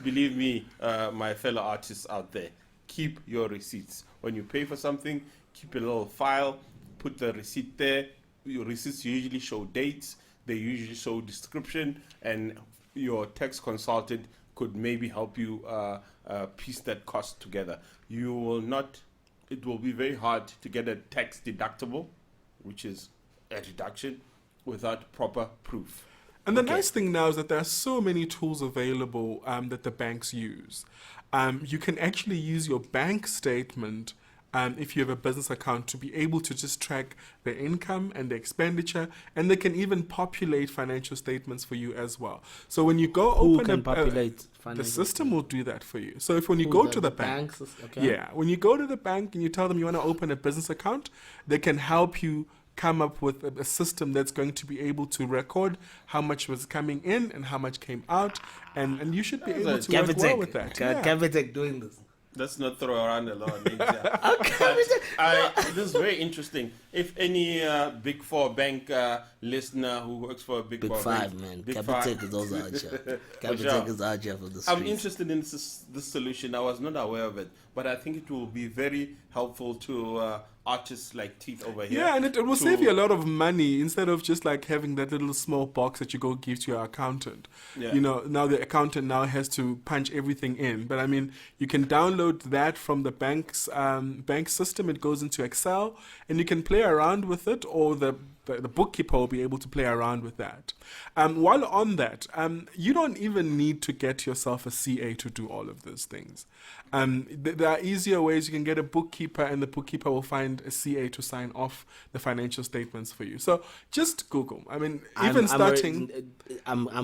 Believe me, my fellow artists out there, keep your receipts. When you pay for something, keep a little file, put the receipt there. Your receipts usually show dates, they usually show description, and your tax consultant could maybe help you piece that cost together. It will be very hard to get a tax deductible, which is a deduction, without proper proof. And the nice thing now is that there are so many tools available that the banks use. You can actually use your bank statement if you have a business account to be able to just track the income and the expenditure, and they can even populate financial statements for you as well. So when you go the system will do that for you. So when you go to the bank, when you go to the bank and you tell them you want to open a business account, they can help you come up with a system that's going to be able to record how much was coming in and how much came out, and you should be able to work well with that. Cavitec doing this. Let's not throw around a lot of names here. This is very interesting. If any Big Four bank listener who works for a Big Four Five, bank, man. Big Cavitec Five. is also out here. Cavitec is out here for the streets. I'm interested in this solution. I was not aware of it, but I think it will be very helpful to artists like Teeth over here. Yeah, and it will save you a lot of money instead of just like having that little small box that you go give to your accountant. Yeah. You know, now the accountant now has to punch everything in. But I mean, you can download that from the bank's bank system. It goes into Excel, and you can play around with it, or the bookkeeper will be able to play around with that. While on that, you don't even need to get yourself a CA to do all of those things. There are easier ways. You can get a bookkeeper, and the bookkeeper will find a CA to sign off the financial statements for you. So just Google. I mean, I'm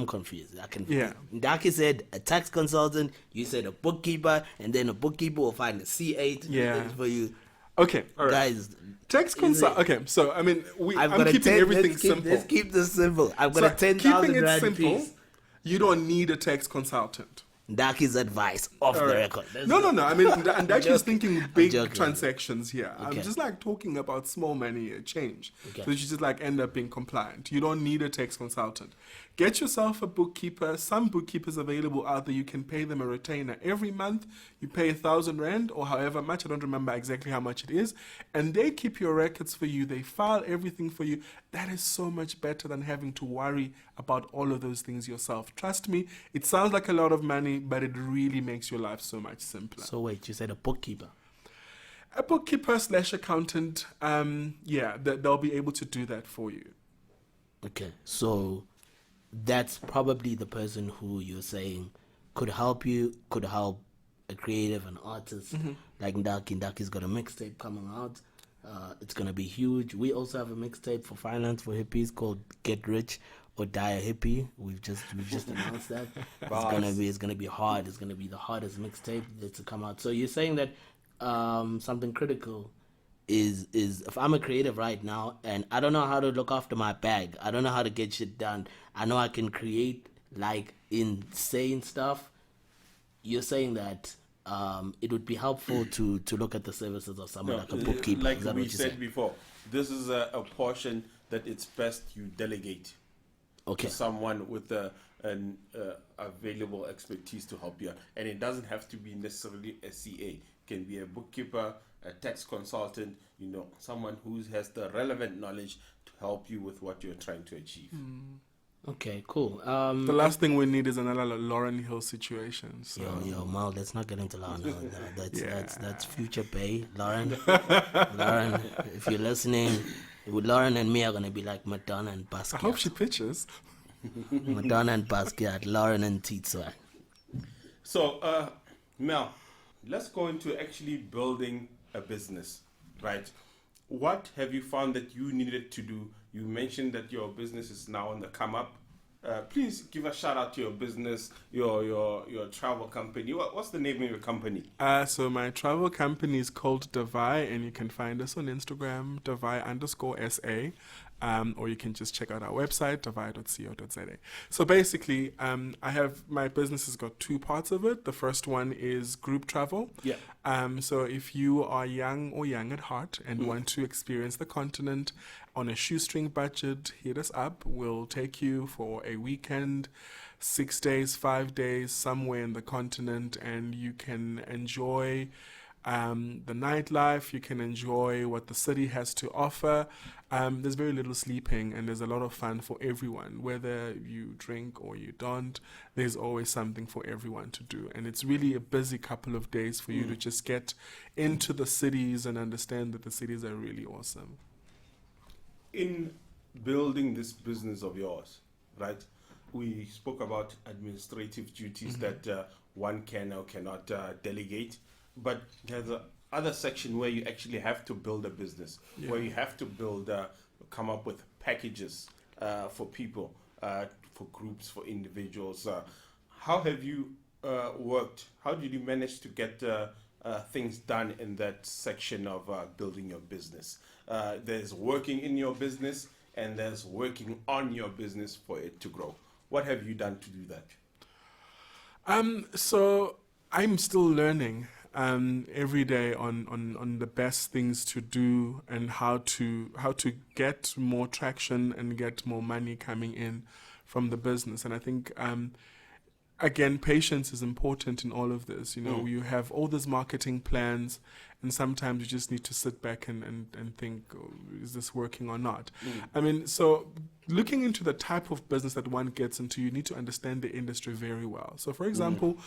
confused. Ndarkie said a tax consultant, you said a bookkeeper, and then a bookkeeper will find a CA to do things for you. Okay, all right. Guys, tax consult. Okay, so I mean, I'm keeping everything simple. Let's keep this simple. I've got a 10,000 rand simple. piece. You don't need a tax consultant. Ndakie's advice off the record. No. I mean, Ndakie's thinking big transactions here. Okay. I'm just like talking about small money change. Okay. So you just like end up being compliant. You don't need a tax consultant. Get yourself a bookkeeper. Some bookkeepers available out there. You can pay them a retainer every month. You pay 1,000 rand or however much. I don't remember exactly how much it is. And they keep your records for you. They file everything for you. That is so much better than having to worry about all of those things yourself. Trust me, it sounds like a lot of money, but it really makes your life so much simpler. So wait, you said a bookkeeper? A bookkeeper / accountant, they'll be able to do that for you. Okay, so that's probably the person who you're saying could help you, could help a creative, an artist like Ndarkie. Ndakie's got a mixtape coming out. It's gonna be huge. We also have a mixtape for finance for hippies called Get Rich or Die a Hippie. We've just announced that. It's gonna be hard. It's gonna be the hardest mixtape that's to come out. So you're saying that something critical is if I'm a creative right now and I don't know how to look after my bag, I don't know how to get shit done, I know I can create like insane stuff. You're saying that it would be helpful to look at the services of someone like a bookkeeper. Like we said before, this is a portion that it's best you delegate to someone with an available expertise to help you. And it doesn't have to be necessarily a CA. It can be a bookkeeper, a tax consultant, someone who has the relevant knowledge to help you with what you're trying to achieve. Okay, cool. The last thing we need is another Lauren Hill situation. So. Yo, Mal, let's not get into Lauren Hill. That's future pay. Lauren, if you're listening, Lauren and me are gonna be like Madonna and Basquiat. I hope she pitches. Madonna and Basquiat, Lauren and TeethSwag. So, Mel, let's go into actually building a business, right? What have you found that you needed to do? You mentioned that your business is now on the come up. Please give a shout out to your business, your travel company. What's the name of your company? So my travel company is called Davai, and you can find us on Instagram, Davai_SA. Or you can just check out our website, davai.co.za. So basically, my business has got two parts of it. The first one is group travel. Yeah. So if you are young or young at heart and want to experience the continent on a shoestring budget, hit us up. We'll take you for a weekend, 6 days, 5 days, somewhere in the continent, and you can enjoy the nightlife, you can enjoy what the city has to offer. There's very little sleeping, and there's a lot of fun for everyone. Whether you drink or you don't, there's always something for everyone to do. And it's really a busy couple of days for you to just get into the cities and understand that the cities are really awesome. In building this business of yours, right, we spoke about administrative duties that one can or cannot delegate. But there's a other section where you actually have to build a business, where you have to come up with packages for people, for groups, for individuals. How have you worked? How did you manage to get things done in that section of building your business? There's working in your business, and there's working on your business for it to grow. What have you done to do that? So I'm still learning every day on the best things to do and how to get more traction and get more money coming in from the business. And I think again, patience is important in all of this. You know, you have all these marketing plans, and sometimes you just need to sit back and think, oh, is this working or not? I mean, so looking into the type of business that one gets into, you need to understand the industry very well. So for example,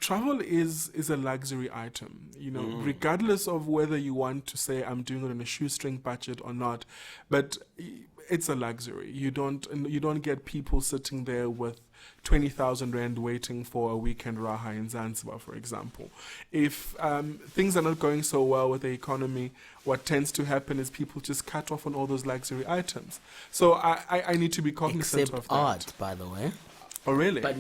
travel is a luxury item, you know, regardless of whether you want to say I'm doing it on a shoestring budget or not, but it's a luxury. You don't get people sitting there with 20,000 rand waiting for a weekend raha in Zanzibar, for example. If things are not going so well with the economy, what tends to happen is people just cut off on all those luxury items. So I need to be cognizant Except of that. art, by the way. Oh, really? But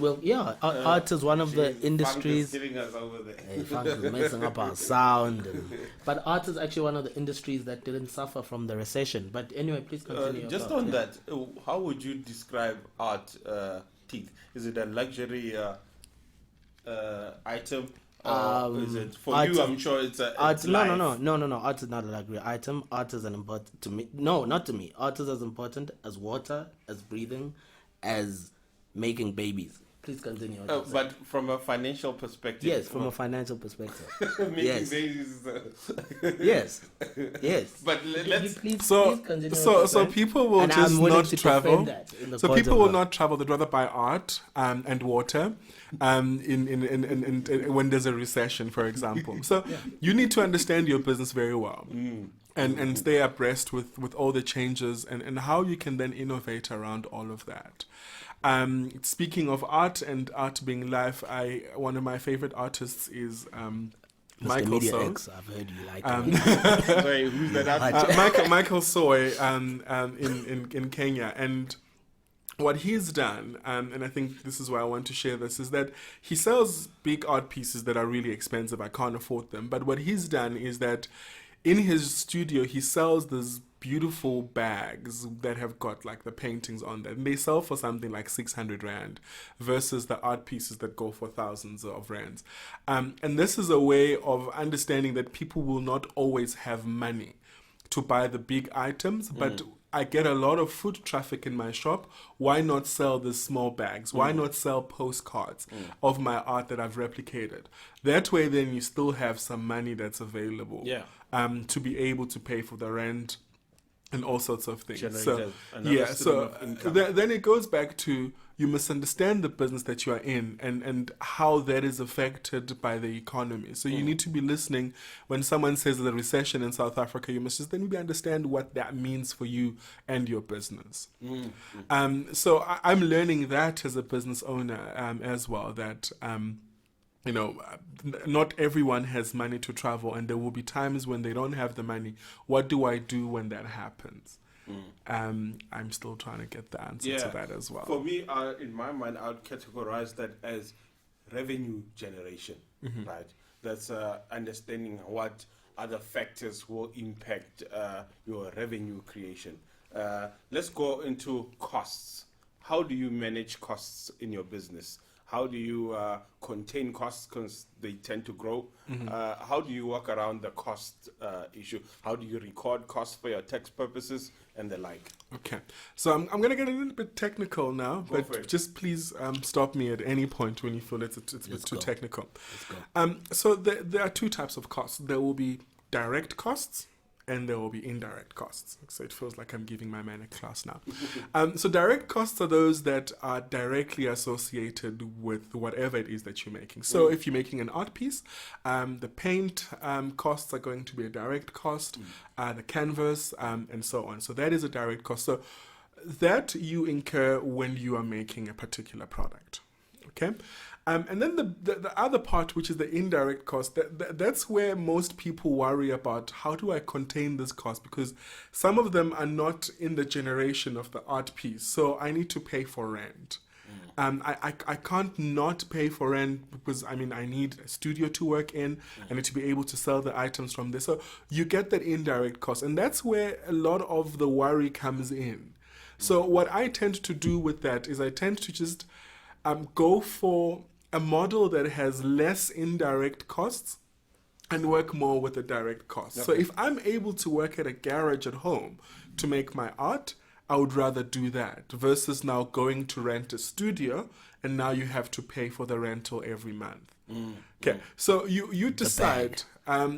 art is one of the industries. Funk is us over there. Hey, funk is messing up our sound. But art is actually one of the industries that didn't suffer from the recession. But anyway, please continue. Just on that, how would you describe art, Teeth? Is it a luxury item? Or is it for you? I'm sure it's a art. It's No. life. Art is not a luxury item. Art is an important to me. No, not to me. Art is as important as water, as breathing, as making babies. Please continue. But from a financial perspective. Yes, from a financial perspective. making Yes. babies. Yes. But let's. Please continue. So people will And just I'm willing not to travel. defend that in the So court people of will law. not travel. They'd rather buy art and water in when there's a recession, for example. So you need to understand your business very well. And stay abreast with all the changes and how you can then innovate around all of that. Speaking of art and art being life, one of my favorite artists is Mr. Michael Media Soy. X, I've heard you like it. Sorry, who's that? Michael Soy in Kenya. And what he's done, and I think this is why I want to share this, is that he sells big art pieces that are really expensive. I can't afford them. But what he's done is that in his studio, he sells these beautiful bags that have got like the paintings on them. And they sell for something like 600 rand versus the art pieces that go for thousands of rands. And this is a way of understanding that people will not always have money to buy the big items, but I get a lot of foot traffic in my shop. Why not sell the small bags? Why not sell postcards of my art that I've replicated? That way, then you still have some money that's available to be able to pay for the rent and all sorts of things. Then it goes back to you must understand the business that you are in and how that is affected by the economy. So you need to be listening when someone says there's a recession in South Africa. You must just then maybe understand what that means for you and your business. So I'm learning that as a business owner as well, that not everyone has money to travel, and there will be times when they don't have the money. What do I do when that happens? I'm still trying to get the answer to that as well. For me, in my mind, I would categorize that as revenue generation, right? That's understanding what other factors will impact your revenue creation. Let's go into costs. How do you manage costs in your business? How do you contain costs because they tend to grow? How do you work around the cost issue? How do you record costs for your tax purposes and the like? Okay, so I'm going to get a little bit technical now, but just please stop me at any point when you feel it's a bit too technical. So there are two types of costs. There will be direct costs, and there will be indirect costs. So it feels like I'm giving my man a class now. So direct costs are those that are directly associated with whatever it is that you're making. So if you're making an art piece, the paint costs are going to be a direct cost, the canvas, and so on. So that is a direct cost. So that you incur when you are making a particular product. Okay? And then the other part, which is the indirect cost, that's where most people worry about how do I contain this cost, because some of them are not in the generation of the art piece. So I need to pay for rent. I can't not pay for rent because, I need a studio to work in. I need to be able to sell the items from there. So you get that indirect cost. And that's where a lot of the worry comes in. So what I tend to do with that is I tend to just go for a model that has less indirect costs and work more with the direct costs. So if I'm able to work at a garage at home to make my art, I would rather do that versus now going to rent a studio and now you have to pay for the rental every month. Okay, so you decide.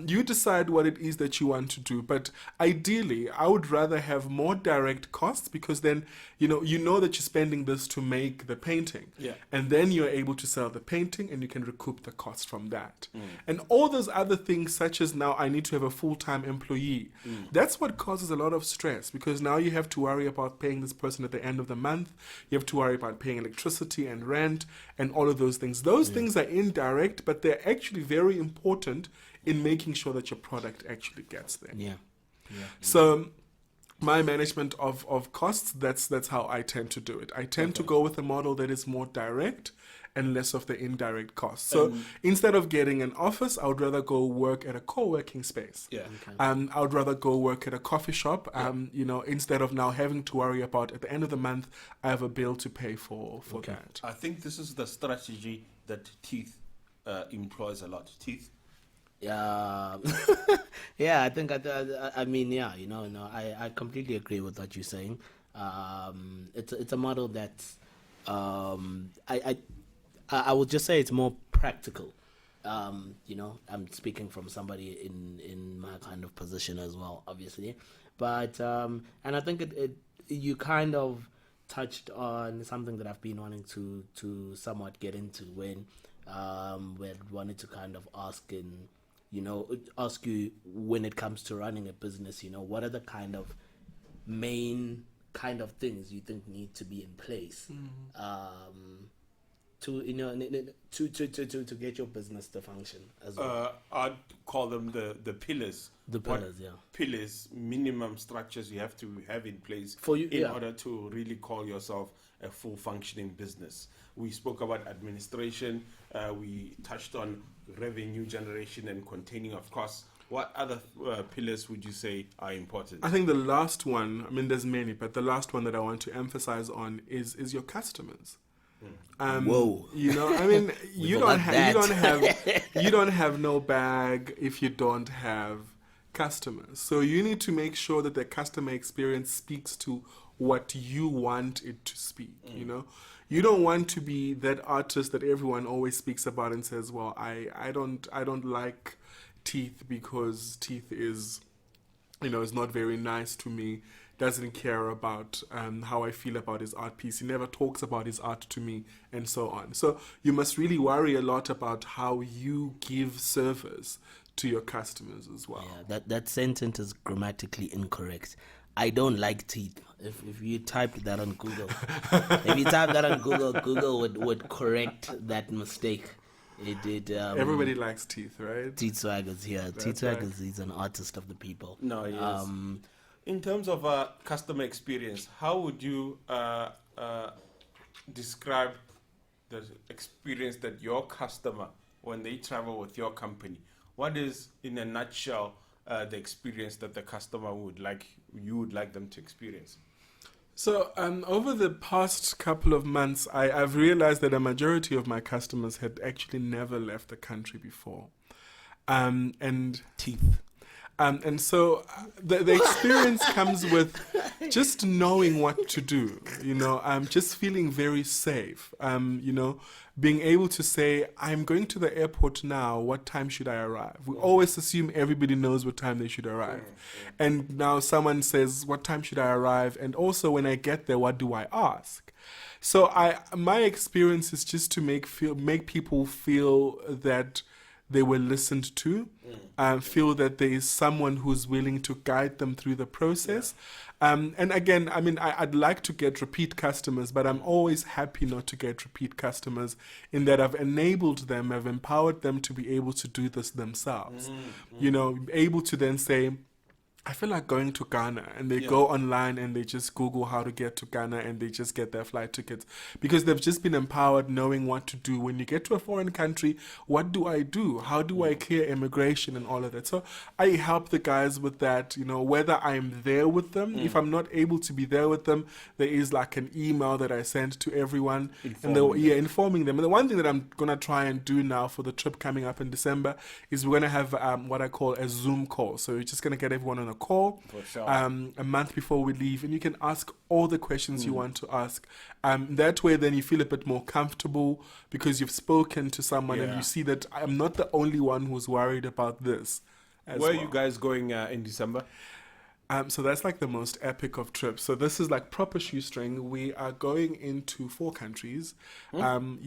You decide what it is that you want to do, but ideally, I would rather have more direct costs because then you know that you're spending this to make the painting, and then you're able to sell the painting and you can recoup the cost from that. And all those other things, such as now I need to have a full-time employee, that's what causes a lot of stress because now you have to worry about paying this person at the end of the month. You have to worry about paying electricity and rent and all of those things. Those things are indirect, but they're actually very important in making sure that your product actually gets there. So my management of costs, that's how I tend to do it. I tend to go with a model that is more direct and less of the indirect costs. So instead of getting an office, I would rather go work at a co-working space. I would rather go work at a coffee shop, instead of now having to worry about at the end of the month, I have a bill to pay for that. I think this is the strategy that Teeth employs a lot. Teeth? Yeah, I think I completely agree with what you're saying. It's a model that I would just say it's more practical. I'm speaking from somebody in my kind of position as well, obviously, but and I think it you kind of touched on something that I've been wanting to somewhat get into when we wanted to kind of ask you when it comes to running a business, what are the kind of main kind of things you think need to be in place to get your business to function as well? I'd call them the pillars. The pillars, Pillars, minimum structures you have to have in place for you in order to really call yourself a full functioning business. We spoke about administration. We touched on revenue generation and containing of costs. What other pillars would you say are important? I think the last one, there's many, but the last one that I want to emphasize on is your customers. Whoa! You don't have no bag if you don't have customers. So you need to make sure that the customer experience speaks to what you want it to speak. You don't want to be that artist that everyone always speaks about and says, well, I don't like Teeth because Teeth is not very nice to me, doesn't care about how I feel about his art piece. He never talks about his art to me, and so on. So you must really worry a lot about how you give service to your customers as well. Yeah, that sentence is grammatically incorrect. I don't like Teeth. If you typed that on Google, Google would correct that mistake. It did. Everybody likes Teeth, right? TeethSwag is here. TeethSwag is he's an artist of the people. No, yes. In terms of customer experience, how would you describe the experience that your customer, when they travel with your company, what is, in a nutshell, the experience that the customer you would like them to experience? So over the past couple of months, I've realized that a majority of my customers had actually never left the country before. And Teeth. And so the experience comes with just knowing what to do, just feeling very safe, being able to say, I'm going to the airport now, what time should I arrive? We always assume everybody knows what time they should arrive. And now someone says, what time should I arrive? And also when I get there, what do I ask? So my experience is just to make people feel that they were listened to, feel that there is someone who's willing to guide them through the process. And again, I mean, I'd like to get repeat customers, but I'm always happy not to get repeat customers in that I've enabled them, I've empowered them to be able to do this themselves. Able to then say, I feel like going to Ghana, and they go online and they just Google how to get to Ghana and they just get their flight tickets because they've just been empowered knowing what to do. When you get to a foreign country, what do I do? How do I clear immigration and all of that? So I help the guys with that, whether I'm there with them. If I'm not able to be there with them, there is like an email that I send to everyone informing them. And the one thing that I'm going to try and do now for the trip coming up in December is we're going to have what I call a Zoom call. So we're just going to get everyone on a call a month before we leave, and you can ask all the questions you want to ask. That way then you feel a bit more comfortable because you've spoken to someone and you see that I'm not the only one who's worried about this. Where are you guys going in December? So that's like the most epic of trips. So this is like proper shoestring. We are going into 4 countries. And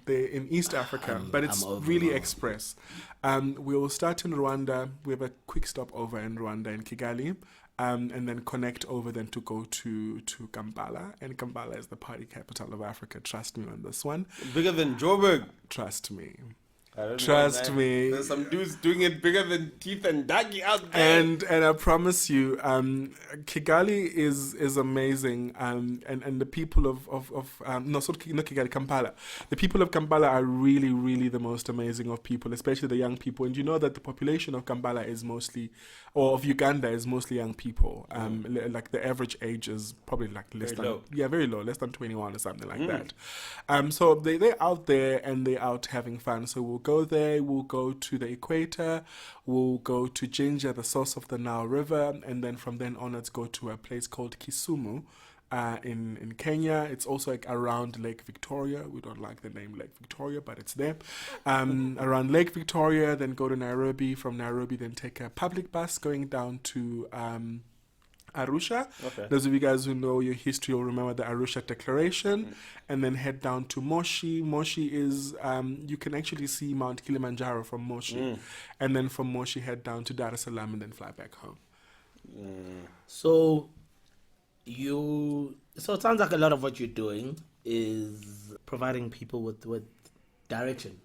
they're in East Africa, but it's really express. We will start in Rwanda. We have a quick stop over in Rwanda, in Kigali, and then connect over then to go to Kampala. And Kampala is the party capital of Africa. Trust me on this one. Bigger than Joburg. Trust me. Trust me. There's some dudes doing it bigger than Teeth Ndarkie out there. And I promise you, Kigali is amazing. And the people of not Kigali, Kampala. The people of Kampala are really, really the most amazing of people, especially the young people. And you know that the population of Kampala is mostly, or of Uganda is mostly young people. Like the average age is probably like less very low, less than 21 or something like that. So they're out there and they're out having fun. So we'll go there, we'll go to the equator, we'll go to Jinja, the source of the Nile River, and then from then on let's go to a place called Kisumu in Kenya. It's also like around Lake Victoria. We don't like the name Lake Victoria, but it's there. Around Lake Victoria, then go to Nairobi. From Nairobi, then take a public bus going down to Arusha. Okay. Those of you guys who know your history will remember the Arusha Declaration, and then head down to Moshi. Moshi is, you can actually see Mount Kilimanjaro from Moshi. And then from Moshi, head down to Dar es Salaam and then fly back home. So it sounds like a lot of what you're doing is providing people with direction.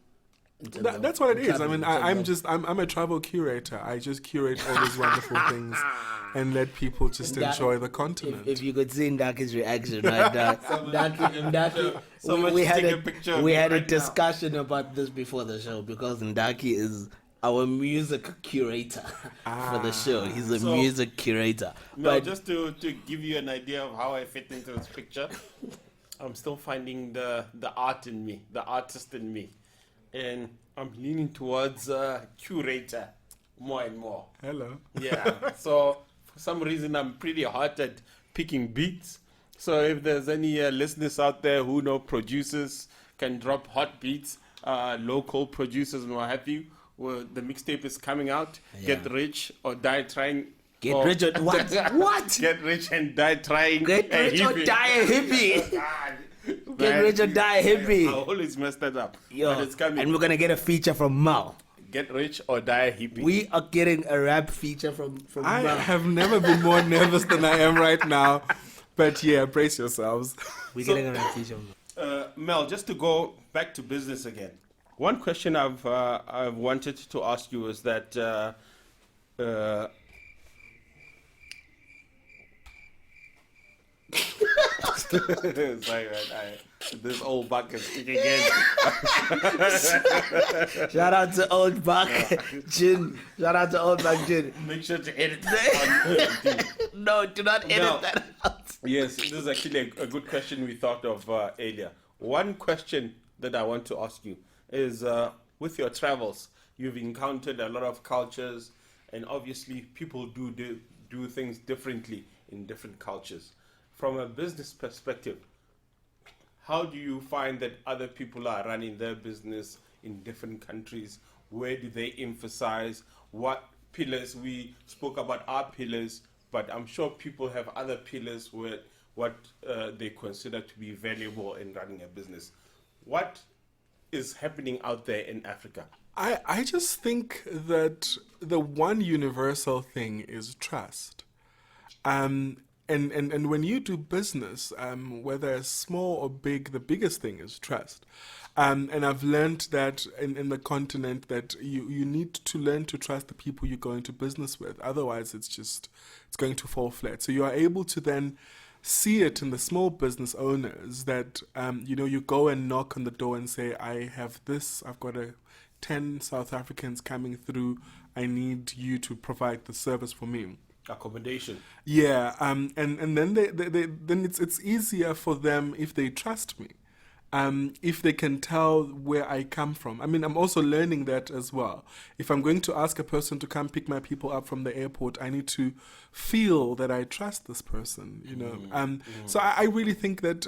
That's what it is. I mean, I'm a travel curator. I just curate all these wonderful things and let people just enjoy the continent. If you could see Ndakie's reaction right now, Ndakkie, we had a discussion about this before the show because Ndarkie is our music curator for the show. He's a music curator. But just to give you an idea of how I fit into this picture, I'm still finding the art in me, the artist in me. And I'm leaning towards curator more and more. Hello. Yeah. So for some reason, I'm pretty hot at picking beats. So if there's any listeners out there who know producers, can drop hot beats, local producers and what have you, well, the mixtape is coming out. Yeah. Get rich or die trying. Get rich or what? What? Get rich and die trying. Get rich or die a hippie. Get rich or die hippie. I always mess that up. Yo, but it's coming. And we're going to get a feature from Mal. Get rich or die hippie. We are getting a rap feature from Mal. I have never been more nervous than I am right now. But yeah, brace yourselves. We're getting a rap feature. Mel, just to go back to business again. One question I've wanted to ask you is that sorry, man, this old buck is speaking again. Shout out to Old Buck Gin. Shout out to Old Buck Gin. Make sure to edit that. No, do not edit No. that out. Yes, this is actually a good question we thought of earlier. One question that I want to ask you is, with your travels, you've encountered a lot of cultures, and obviously people do things differently in different cultures. From a business perspective, how do you find that other people are running their business in different countries? Where do they emphasize? What pillars? We spoke about our pillars, but I'm sure people have other pillars where what they consider to be valuable in running a business. What is happening out there in Africa? I just think that the one universal thing is trust. And when you do business, whether it's small or big, the biggest thing is trust. And I've learned that in the continent that you need to learn to trust the people you go into business with. Otherwise, it's going to fall flat. So you are able to then see it in the small business owners that, you go and knock on the door and say, I have this, I've got 10 South Africans coming through. I need you to provide the service for me. Accommodation. Yeah, and then then it's easier for them if they trust me, if they can tell where I come from. I mean, I'm also learning that as well. If I'm going to ask a person to come pick my people up from the airport, I need to feel that I trust this person. So I really think that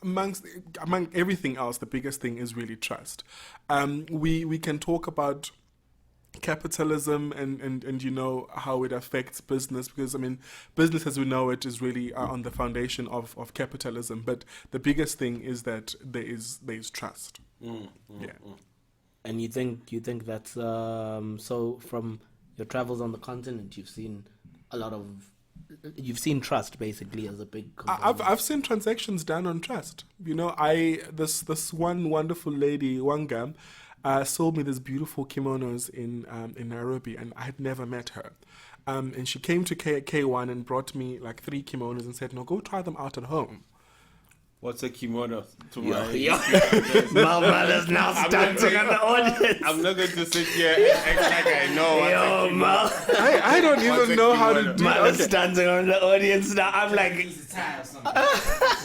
among everything else, the biggest thing is really trust. We can talk about capitalism and how it affects business, because I mean business as we know it is really on the foundation of capitalism, but the biggest thing is that there is trust. And you think that's so from your travels on the continent, you've seen trust basically as a big component. I've seen transactions done on trust. This one wonderful lady, Wanga, sold me these beautiful kimonos in Nairobi, and I had never met her. And she came to K1 and brought me like 3 kimonos and said, no, go try them out at home. What's a kimono? My brother's now dancing on the audience. I'm not going to sit here and act like I know what's a kimono. I don't What's even a know how to kimono? do Brother's it. dancing on the audience now. I'm like,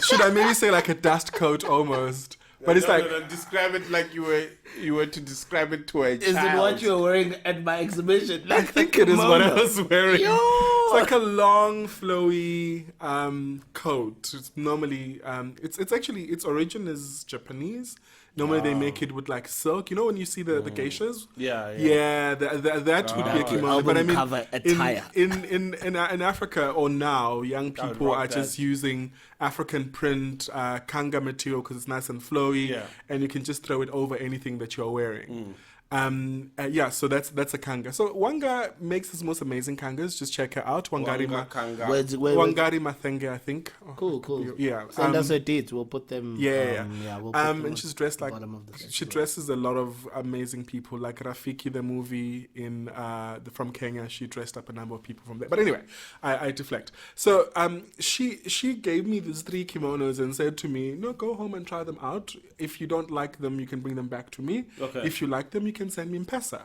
Should I maybe say like a dust coat almost? But it's like, no, describe it like you were to describe it to a is child. it what you were wearing at my exhibition? I think it is what I was wearing. Yo! It's like a long, flowy coat. It's normally, its origin is Japanese. Normally they make it with like silk. You know when you see the geishas? Yeah. That would be a kimono. Album But I mean, cover attire. in Africa or now, young people rock are just using African print kanga material because it's nice and flowy, and you can just throw it over anything that you're wearing. So that's a kanga. So Wanga makes his most amazing kangas. Just check her out. Wangari Kanga. Wangari Mathenge, I think. Cool. Yeah. Send us her dates. We'll put them. We'll put them And she's dressed like bottom of the section. she dresses a lot of amazing people, like Rafiki the movie in from Kenya. She dressed up a number of people from there. But anyway, I deflect. So she gave me these 3 kimonos and said to me, "No, go home and try them out. If you don't like them, you can bring them back to me. Okay. If you like them, you can send me M-Pesa."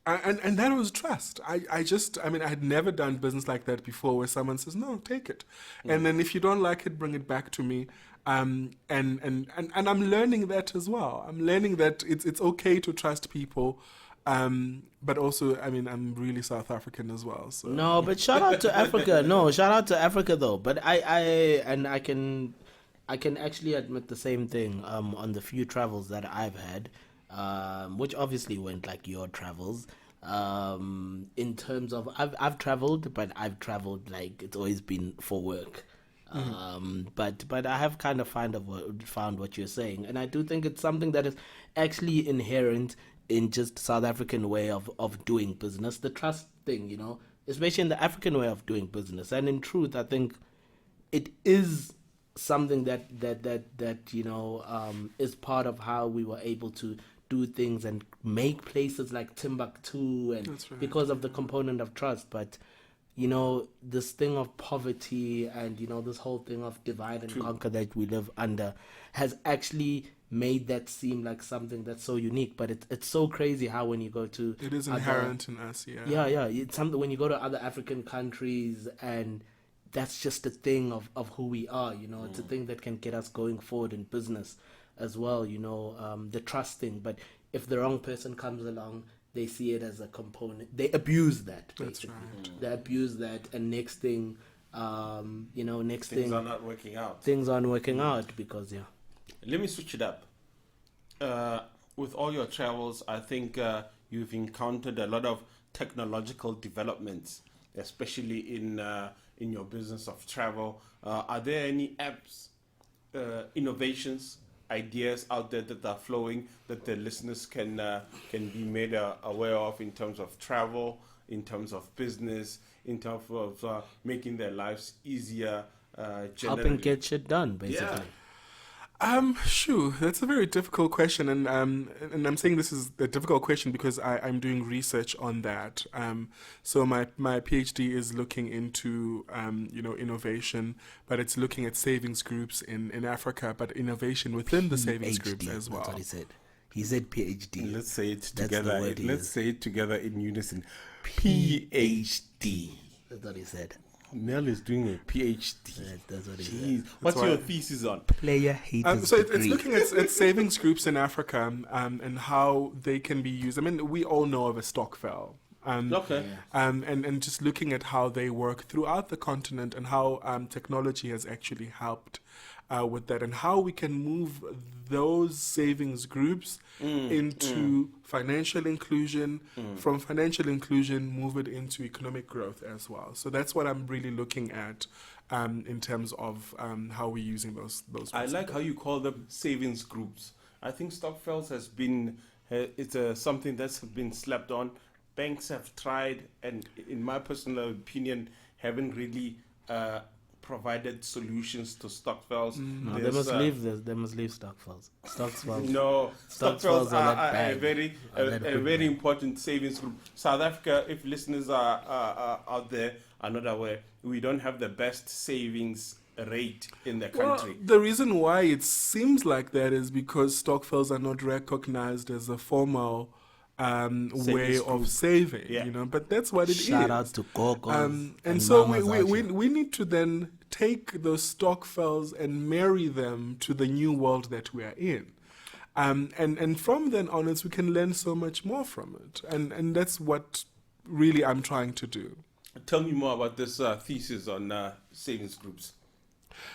And that was trust. I had never done business like that before, where someone says, "No, take it," and then if you don't like it, bring it back to me. And I'm learning that as well. I'm learning that it's okay to trust people, but also, I mean, I'm really South African as well. So No, but shout out to Africa. No, shout out to Africa though. But I can actually admit the same thing on the few travels that I've had, which obviously went like your travels. In terms of I've traveled, but I've traveled like it's always been for work. But I have kind of found what you're saying, and I do think it's something that is actually inherent in just South African way of doing business, the trust thing, especially in the African way of doing business. And in truth, I think it is something that is part of how we were able to do things and make places like Timbuktu, and That's right. because of the component of trust. But this thing of poverty and this whole thing of divide and conquer that we live under has actually made that seem like something that's so unique. But it's so crazy how when you go to It is inherent in us, yeah. yeah, it's something when you go to other African countries, and that's just a thing of who we are. It's a thing that can get us going forward in business as well. The trust thing. But if the wrong person comes along, they see it as a component. They abuse that, basically. That's right. They abuse that, and next thing, Things are not working out. things aren't working out because Let me switch it up. With all your travels, I think you've encountered a lot of technological developments, especially in your business of travel. Are there any apps, innovations, ideas out there that are flowing that the listeners can be made aware of in terms of travel, in terms of business, in terms of making their lives easier? helping get shit done, basically. Sure. That's a very difficult question, and I'm saying this is a difficult question because I'm doing research on that. So my PhD is looking into innovation, but it's looking at savings groups in Africa, but innovation within the savings groups as well. That's what he said. He said PhD. Let's say it That's the together. word he Let's used. say it together in unison. PhD. That's what he said. Mel is doing a PhD. That's what he Jeez. said. What's why- your thesis on? Player hates So it's looking at savings groups in Africa and how they can be used. I mean, we all know of a Stokvel. Okay. And just looking at how they work throughout the continent and how technology has actually helped with that, and how we can move those savings groups into financial inclusion, from financial inclusion move it into economic growth as well. So that's what I'm really looking at in terms of how we're using those I like how you call them savings groups. I think Stokvels has been it's something that's been slapped on. Banks have tried, and in my personal opinion, haven't really provided solutions to Stokvels. No, they must leave this. They must leave Stokvels. Stokvels. No, Stokvels Stokvels are are that a bad. very Are that a good very bad. important savings group. South Africa, if listeners are out there are not aware, we don't have the best savings rate in the country. Well, the reason why it seems like that is because Stokvels are not recognized as a formal way group. of saving, Yeah. but that's what it is. Shout out to Gogos And so Mamas out here. we need to then take those Stokvels and marry them to the new world that we are in. And from then onwards, we can learn so much more from it. And that's what really I'm trying to do. Tell me more about this thesis on savings groups.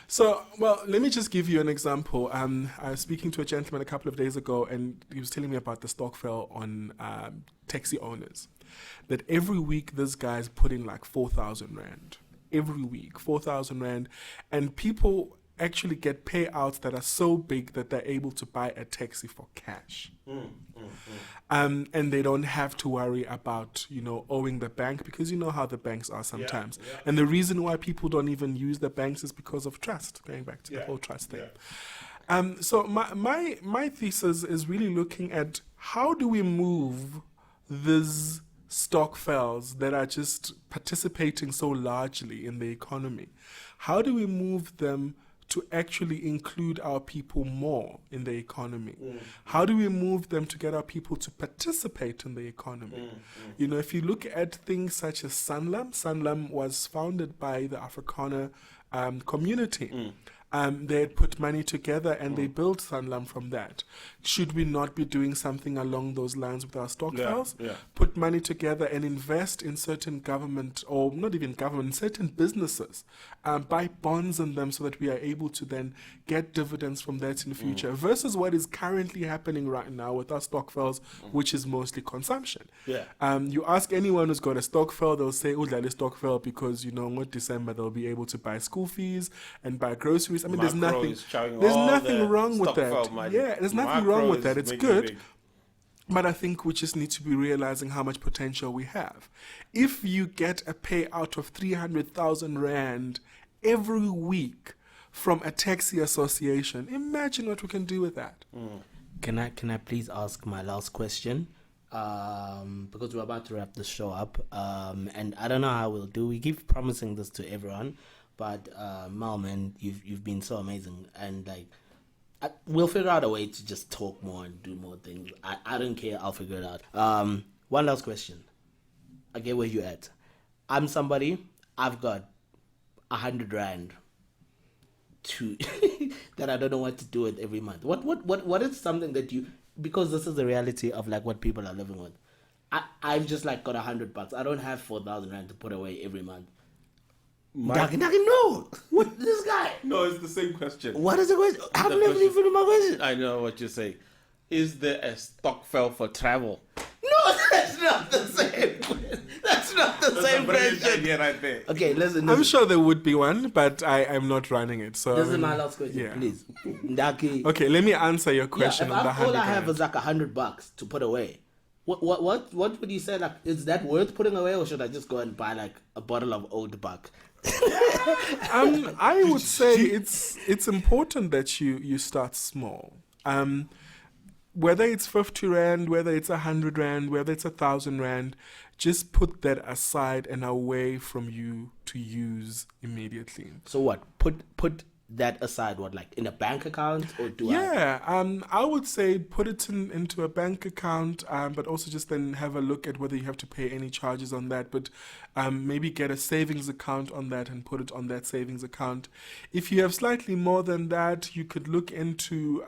So, well, let me just give you an example. I was speaking to a gentleman a couple of days ago, and he was telling me about the Stokvel on taxi owners. That every week this guy's putting like 4,000 Rand. Every week, 4,000 Rand. And people actually get payouts that are so big that they're able to buy a taxi for cash. And they don't have to worry about, owing the bank, because you know how the banks are sometimes. yeah. And the reason why people don't even use the banks is because of trust, going back to the Yeah, whole trust thing. yeah. So my thesis is really looking at how do we move these Stokvels that are just participating so largely in the economy? How do we move them to actually include our people more in the economy? How do we move them to get our people to participate in the economy? If you look at things such as Sanlam was founded by the Afrikaner community. They had put money together and they built Sanlam from that. Should we not be doing something along those lines with our Stokvels? Yeah. Put money together and invest in certain government, or not even government, certain businesses, buy bonds in them so that we are able to then get dividends from that in the future, versus what is currently happening right now with our Stokvels, which is mostly consumption. Yeah. You ask anyone who's got a Stokvel, they'll say, oh, that is Stokvel because, in December they'll be able to buy school fees and buy groceries. I mean, there's Macro nothing, is chowing there's all nothing the wrong with Stokvel that. money. Yeah, there's nothing Macro wrong with is that. It's making good. big. But I think we just need to be realizing how much potential we have. If you get a payout of 300,000 Rand every week from a taxi association, imagine what we can do with that. Can I please ask my last question? Because we're about to wrap the show up. And I don't know how we'll do. We keep promising this to everyone, but Mal, man, you've been so amazing, and like we'll figure out a way to just talk more and do more things. I don't care. I'll figure it out. One last question. I get where you're at. I'm somebody. I've got 100 rand to that I don't know what to do with every month. What is something that you, because this is the reality of like what people are living with. I've just like got $100. I don't have 4,000 rand to put away every month. Ndarkie, no. What this guy? No, it's the same question. What is the question? I've The never question- even my question. I know what you say. Is there a stokvel for travel? No, that's not the same question. That's not the same question. idea right there. Okay, listen. I'm sure there would be one, but I'm not running it. So This is my last question, yeah. please. Ndarkie. Okay, let me answer your Yeah, question if on the all 100 I have rand. is like $100 to put away. What would you say? Like, is that worth putting away, or should I just go and buy like a bottle of Old Buck? I would say it's important that you start small. Whether it's 50 rand, whether it's 100 rand, whether it's 1,000 rand, just put that aside and away from you to use immediately. So what? Put that aside. What, like in a bank account, or do I would say put it into a bank account, but also just then have a look at whether you have to pay any charges on that. But maybe get a savings account on that and put it on that savings account. If you have slightly more than that, you could look into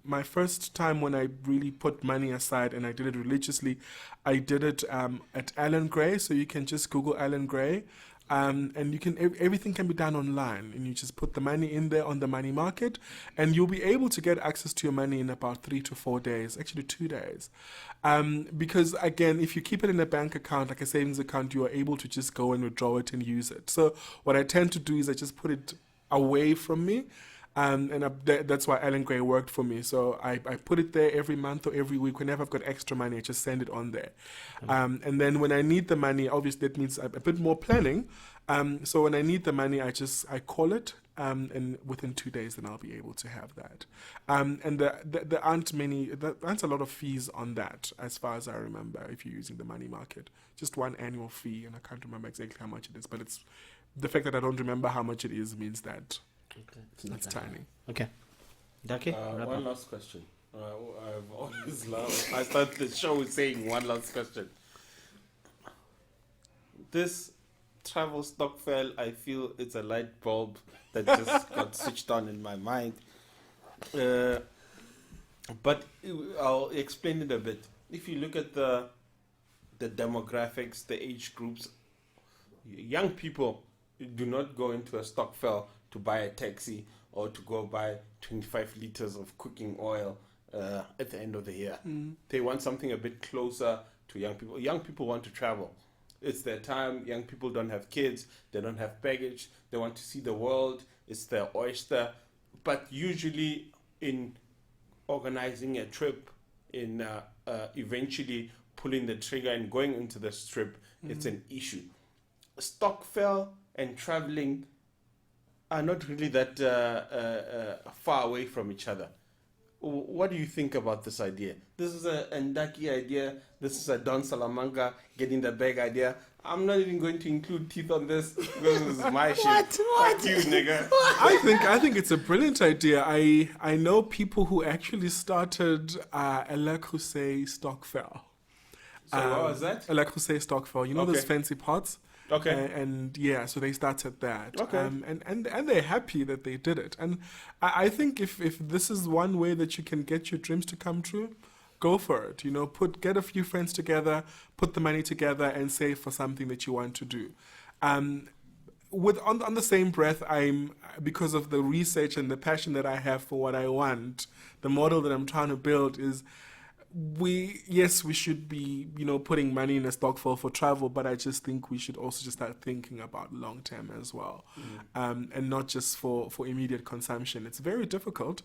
my first time when I really put money aside and I did it religiously. I did it at Alan Gray, so you can just Google Alan Gray. And you can everything can be done online, and you just put the money in there on the money market, and you'll be able to get access to your money in about 3 to 4 days, actually 2 days. Because again, if you keep it in a bank account, like a savings account, you are able to just go and withdraw it and use it. So what I tend to do is I just put it away from me. That's why Alan Gray worked for me. So I put it there every month or every week. Whenever I've got extra money, I just send it on there. And then when I need the money, obviously that means a bit more planning. So when I need the money, I call it, and within 2 days, then I'll be able to have that. And there aren't a lot of fees on that, as far as I remember, if you're using the money market. Just one annual fee, and I can't remember exactly how much it is. But it's the fact that I don't remember how much it is means that it's tiny. Okay. Ndarkie? One last question. I've always loved. I start the show with saying one last question. This travel stokvel, I feel it's a light bulb that just got switched on in my mind. But I'll explain it a bit. If you look at the demographics, the age groups, young people do not go into a stokvel to buy a taxi or to go buy 25 liters of cooking oil at the end of the year. They want something a bit closer to young people. Young people want to travel. It's their time. Young people don't have kids. They don't have baggage. They want to see the world. It's their oyster. But usually in organizing a trip, in eventually pulling the trigger and going into the trip, it's an issue. Stokvel and traveling are not really that far away from each other. What do you think about this idea? This is a Ndarkie idea. This is a Don Salamanga getting the bag idea. I'm not even going to include Teeth on this because this is my shit. What? Fuck you, nigga. I think it's a brilliant idea. I know people who actually started a Le Creuset Stokvel. So what was that? A Le Creuset Stokvel. You know those Okay. fancy pots? Okay. And yeah, so they started that. Okay. And they're happy that they did it. And I think if this is one way that you can get your dreams to come true, go for it. You know, get a few friends together, put the money together, and save for something that you want to do. On the same breath, because of the research and the passion that I have for what I want, the model that I'm trying to build is, we should be, putting money in a stokvel for travel, but I just think we should also just start thinking about long term as well, and not just for immediate consumption. It's very difficult,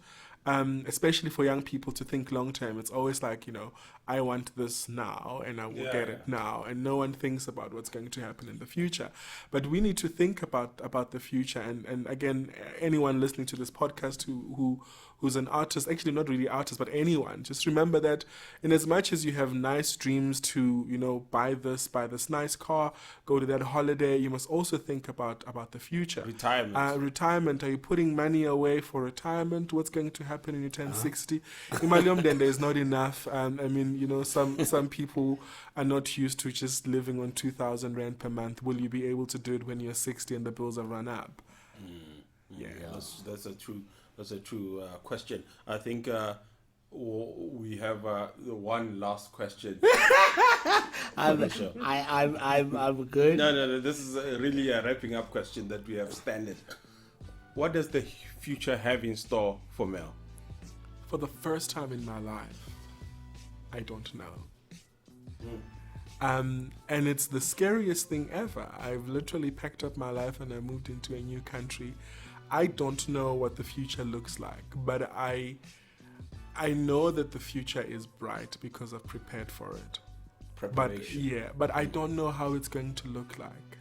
especially for young people to think long term. It's always like, I want this now and I will get it now. And no one thinks about what's going to happen in the future. But we need to think about the future. And again, anyone listening to this podcast who's an artist, actually not really artist, but anyone, just remember that in as much as you have nice dreams to, buy this nice car, go to that holiday, you must also think about the future. Retirement. Are you putting money away for retirement? What's going to happen when you turn 60? Imali yomndende is not enough. Some people are not used to just living on 2,000 rand per month. Will you be able to do it when you're 60 and the bills have run up? Yeah, that's a true question. I think we have one last question. I'm good. No. This is really a wrapping up question that we have standard. What does the future have in store for Mel? For the first time in my life, I don't know. And it's the scariest thing ever. I've literally packed up my life and I moved into a new country. I don't know what the future looks like, but I know that the future is bright because I've prepared for it. Preparation. But I don't know how it's going to look like.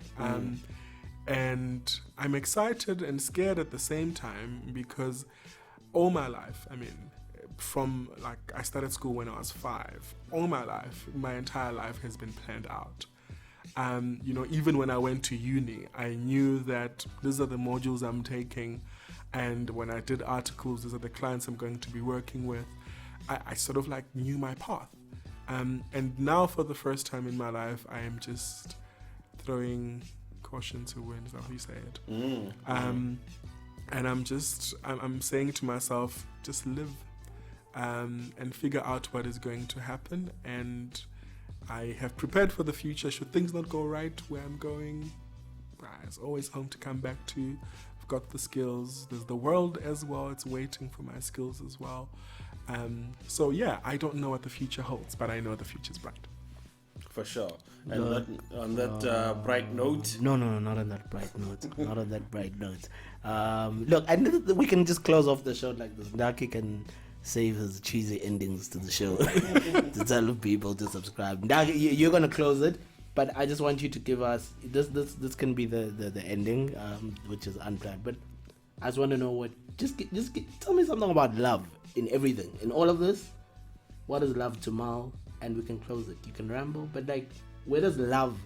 And I'm excited and scared at the same time because all my life, from I started school when I was 5, all my life, my entire life has been planned out. Even when I went to uni, I knew that these are the modules I'm taking, and when I did articles, these are the clients I'm going to be working with. I sort of knew my path. And now for the first time in my life, I am just throwing caution to wind, is that how you say it? And I'm saying to myself, just live and figure out what is going to happen. And I have prepared for the future. Should things not go right where I'm going, there's always home to come back to. I've got the skills. There's the world as well. It's waiting for my skills as well. I don't know what the future holds, but I know the future's bright. For sure. And on that bright note. No, not on that bright note. Not on that bright note. Look, I know that we can just close off the show like this. Ndarkie can save his cheesy endings to the show to tell people to subscribe. Ndarkie, you're gonna close it, but I just want you to give us this can be the ending, which is unplanned. But I just want to know what. Just tell me something about love in everything, in all of this. What is love to Mal? And we can close it. You can ramble, but where does love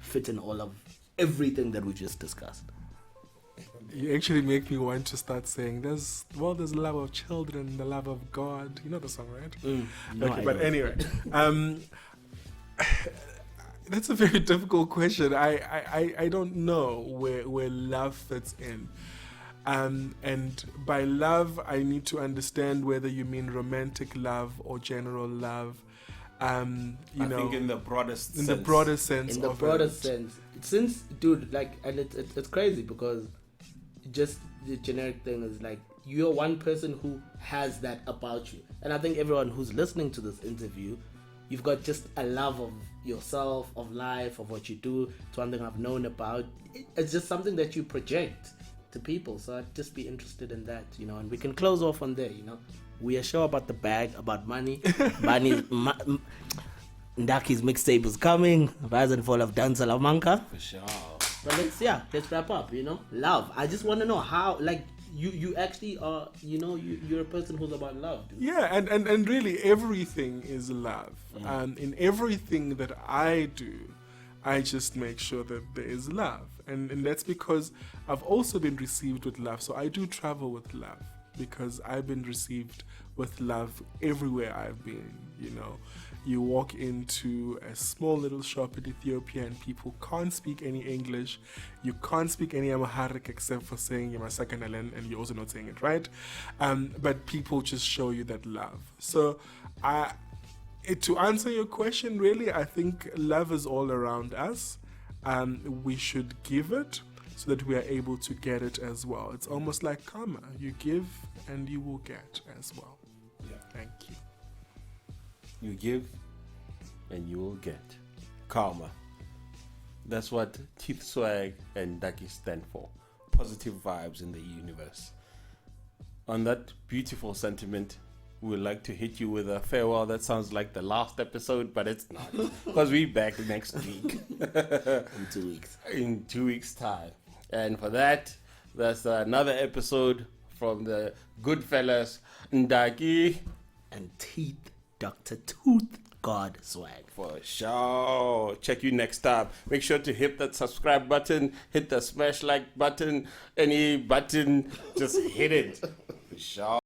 fit in all of everything that we just discussed? You actually make me want to start saying there's love of children, the love of God. You know the song, right? But anyway, that's a very difficult question. I don't know where love fits in. And by love, I need to understand whether you mean romantic love or general love. I think in the broadest sense. In the broadest sense. In the broadest sense. Since, dude, and it's crazy because just the generic thing is you're one person who has that about you. And I think everyone who's listening to this interview, you've got just a love of yourself, of life, of what you do. It's one thing I've known about. It's just something that you project to people. So I'd just be interested in that, and we can close off on there, We are sure about the bag, about money. Ndakie's mixtape is coming. Rise and Fall of Dan Salamanca. For sure. But let's wrap up, Love. I just want to know how, you actually are, you're a person who's about love. Dude. Yeah, and really everything is love. In everything that I do, I just make sure that there is love. And that's because I've also been received with love. So I do travel with love because I've been received with love everywhere I've been, You walk into a small little shop in Ethiopia and people can't speak any English. You can't speak any Amharic except for saying Yamasakanalen, and you're also not saying it right. But people just show you that love. So to answer your question, really, I think love is all around us. We should give it so that we are able to get it as well. It's almost like karma. You give and you will get as well. Yeah. Thank you. You give and you will get karma. That's what TeethSwag and Ndarkie stand for. Positive vibes in the universe. On that beautiful sentiment, we would like to hit you with a farewell that sounds like the last episode, but it's not. Because we're back next week. In 2 weeks. In 2 weeks' time. And for that, that's another episode from the good fellas, Ndarkie. And Teeth, Dr. Tooth God Swag. For sure. Check you next time. Make sure to hit that subscribe button, hit the smash like button, any button, just hit it. For sure.